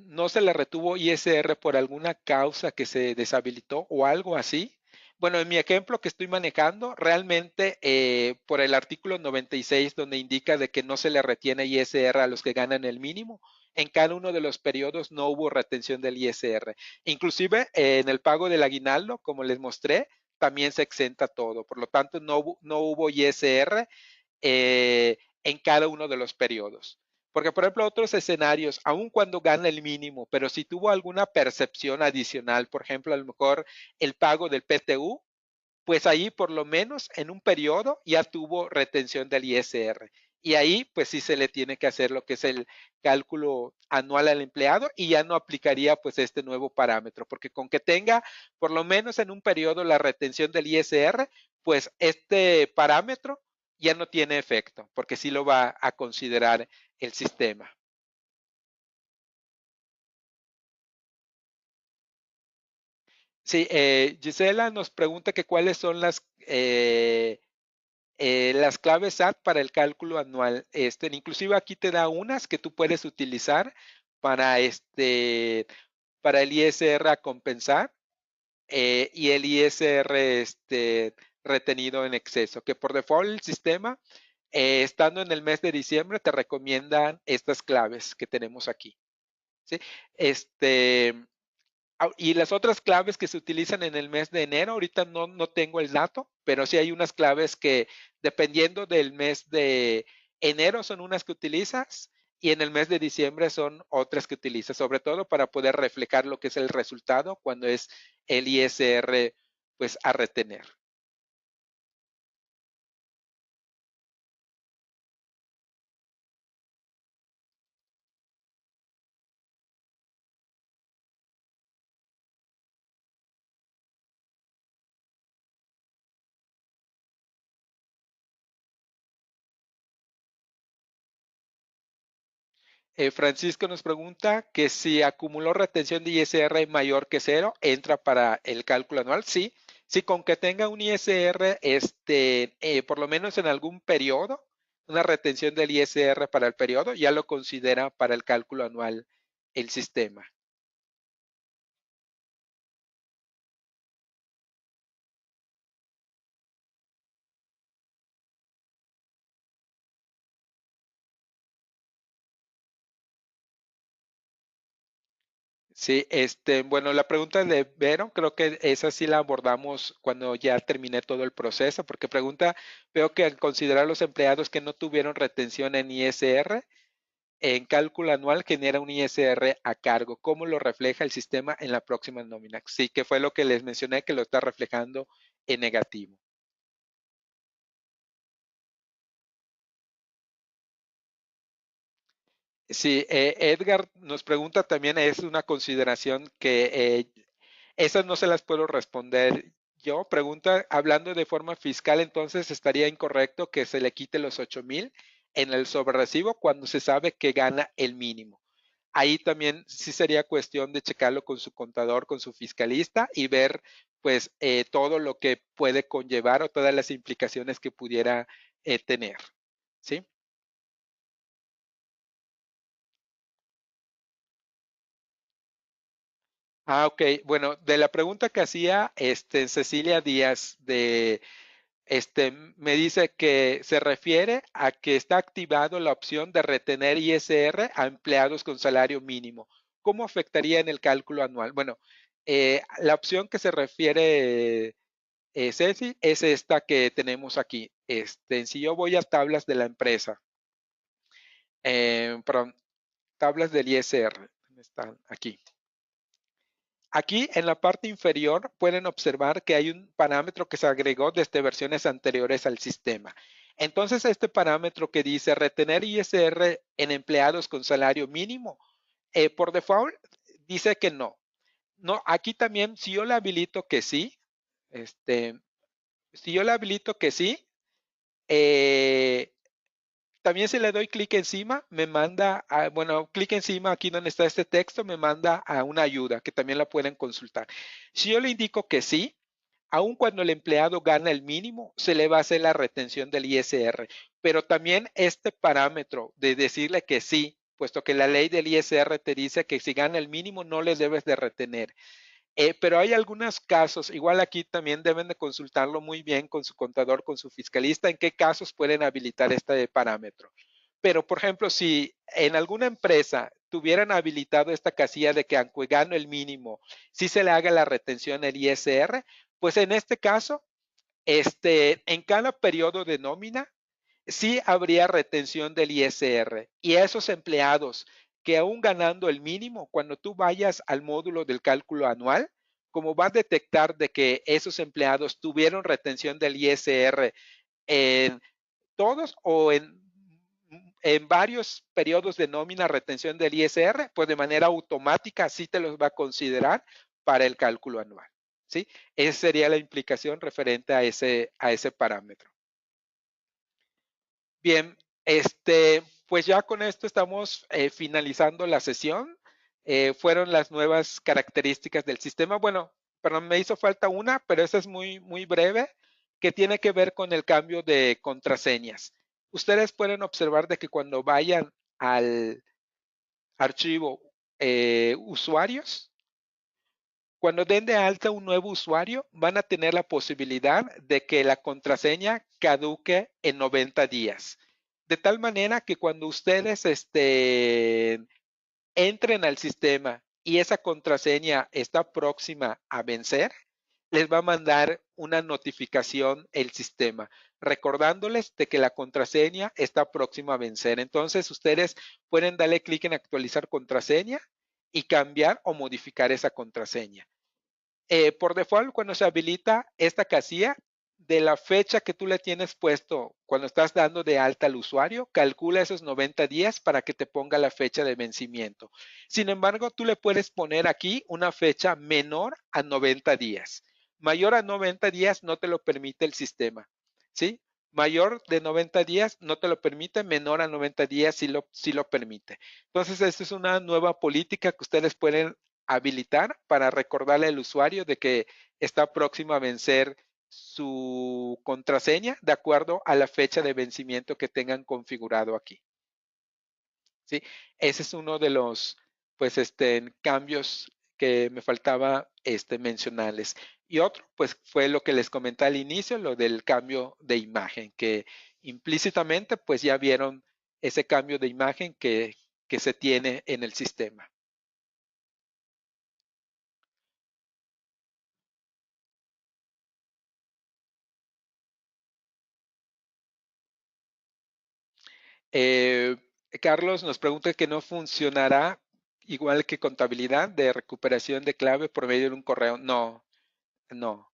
no se le retuvo ISR por alguna causa que se deshabilitó o algo así. Bueno, en mi ejemplo que estoy manejando, realmente por el artículo 96, donde indica de que no se le retiene ISR a los que ganan el mínimo, en cada uno de los periodos no hubo retención del ISR. Inclusive en el pago del aguinaldo, como les mostré, también se exenta todo. Por lo tanto, no hubo ISR en cada uno de los periodos. Porque, por ejemplo, otros escenarios, aun cuando gana el mínimo, pero si tuvo alguna percepción adicional, por ejemplo, a lo mejor el pago del PTU, pues ahí por lo menos en un periodo ya tuvo retención del ISR. Y ahí pues sí se le tiene que hacer lo que es el cálculo anual al empleado y ya no aplicaría pues este nuevo parámetro, porque con que tenga por lo menos en un periodo la retención del ISR, pues este parámetro ya no tiene efecto, porque sí lo va a considerar el sistema. Sí, Gisela nos pregunta que cuáles son las claves SAT para el cálculo anual. Inclusive aquí te da unas que tú puedes utilizar para, para el ISR a compensar y el ISR retenido en exceso, que por default el sistema, estando en el mes de diciembre, te recomiendan estas claves que tenemos aquí. ¿Sí? Este, y las otras claves que se utilizan en el mes de enero, ahorita no tengo el dato, pero sí hay unas claves que dependiendo del mes de enero son unas que utilizas y en el mes de diciembre son otras que utilizas, sobre todo para poder reflejar lo que es el resultado cuando es el ISR pues a retener. Francisco nos pregunta que si acumuló retención de ISR mayor que cero, entra para el cálculo anual. Sí, sí, con que tenga un ISR, por lo menos en algún periodo, una retención del ISR para el periodo, ya lo considera para el cálculo anual el sistema. Sí, bueno, la pregunta de Vero, creo que esa sí la abordamos cuando ya terminé todo el proceso, porque pregunta, veo que al considerar los empleados que no tuvieron retención en ISR, en cálculo anual genera un ISR a cargo. ¿Cómo lo refleja el sistema en la próxima nómina? Sí, que fue lo que les mencioné, que lo está reflejando en negativo. Sí, Edgar nos pregunta también, es una consideración que esas no se las puedo responder yo. Pregunta, hablando de forma fiscal, entonces estaría incorrecto que se le quite los 8,000 en el sobrerecibo cuando se sabe que gana el mínimo. Ahí también sí sería cuestión de checarlo con su contador, con su fiscalista y ver pues todo lo que puede conllevar o todas las implicaciones que pudiera tener. ¿Sí? Ok. Bueno, de la pregunta que hacía Cecilia Díaz me dice que se refiere a que está activado la opción de retener ISR a empleados con salario mínimo. ¿Cómo afectaría en el cálculo anual? Bueno, la opción que se refiere Ceci es esta que tenemos aquí. Si yo voy a tablas de la empresa, perdón, tablas del ISR, ¿dónde están? Aquí. Aquí en la parte inferior pueden observar que hay un parámetro que se agregó desde versiones anteriores al sistema. Entonces, este parámetro que dice retener ISR en empleados con salario mínimo, por default dice que no. No, aquí también, si yo le habilito que sí, este, si yo le habilito que sí, eh, también si le doy clic encima, me manda, bueno, clic encima aquí donde está este texto, me manda a una ayuda que también la pueden consultar. Si yo le indico que sí, aun cuando el empleado gana el mínimo, se le va a hacer la retención del ISR. Pero también este parámetro de decirle que sí, puesto que la ley del ISR te dice que si gana el mínimo no le debes de retener. Pero hay algunos casos, igual aquí también deben de consultarlo muy bien con su contador, con su fiscalista, en qué casos pueden habilitar este parámetro. Pero, por ejemplo, si en alguna empresa tuvieran habilitado esta casilla de que aunque gano el mínimo, si se le haga la retención el ISR, pues en este caso, en cada periodo de nómina, sí habría retención del ISR. Y a esos empleados que aún ganando el mínimo, cuando tú vayas al módulo del cálculo anual, como va a detectar de que esos empleados tuvieron retención del ISR en todos o en varios periodos de nómina retención del ISR, pues de manera automática sí te los va a considerar para el cálculo anual. ¿Sí? Esa sería la implicación referente a ese parámetro. Bien, Pues ya con esto estamos finalizando la sesión. Fueron las nuevas características del sistema. Bueno, pero me hizo falta una, pero esa es muy, muy breve, que tiene que ver con el cambio de contraseñas. Ustedes pueden observar de que cuando vayan al archivo usuarios, cuando den de alta un nuevo usuario, van a tener la posibilidad de que la contraseña caduque en 90 días. De tal manera que cuando ustedes entren al sistema y esa contraseña está próxima a vencer, les va a mandar una notificación el sistema, recordándoles de que la contraseña está próxima a vencer. Entonces, ustedes pueden darle clic en actualizar contraseña y cambiar o modificar esa contraseña. Por default, cuando se habilita esta casilla, de la fecha que tú le tienes puesto cuando estás dando de alta al usuario, calcula esos 90 días para que te ponga la fecha de vencimiento. Sin embargo, tú le puedes poner aquí una fecha menor a 90 días. Mayor a 90 días no te lo permite el sistema, ¿sí? Mayor de 90 días no te lo permite, menor a 90 días sí lo permite. Entonces, esta es una nueva política que ustedes pueden habilitar para recordarle al usuario de que está próximo a vencer su contraseña de acuerdo a la fecha de vencimiento que tengan configurado aquí. ¿Sí? Ese es uno de los pues, cambios que me faltaba mencionarles. Y otro, pues fue lo que les comenté al inicio, lo del cambio de imagen, que implícitamente pues ya vieron ese cambio de imagen que se tiene en el sistema. Eh, Carlos nos pregunta que no funcionará igual que contabilidad de recuperación de clave por medio de un correo. No, no.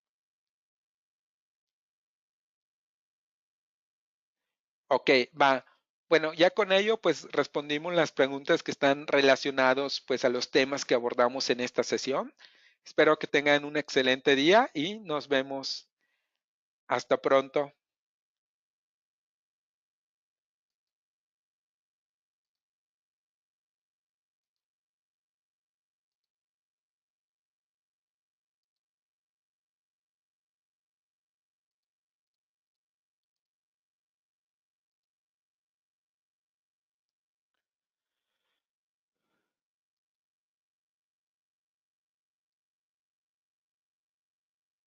Ok, va. Bueno, ya con ello pues respondimos las preguntas que están relacionados pues a los temas que abordamos en esta sesión. Espero que tengan un excelente día y nos vemos. Hasta pronto.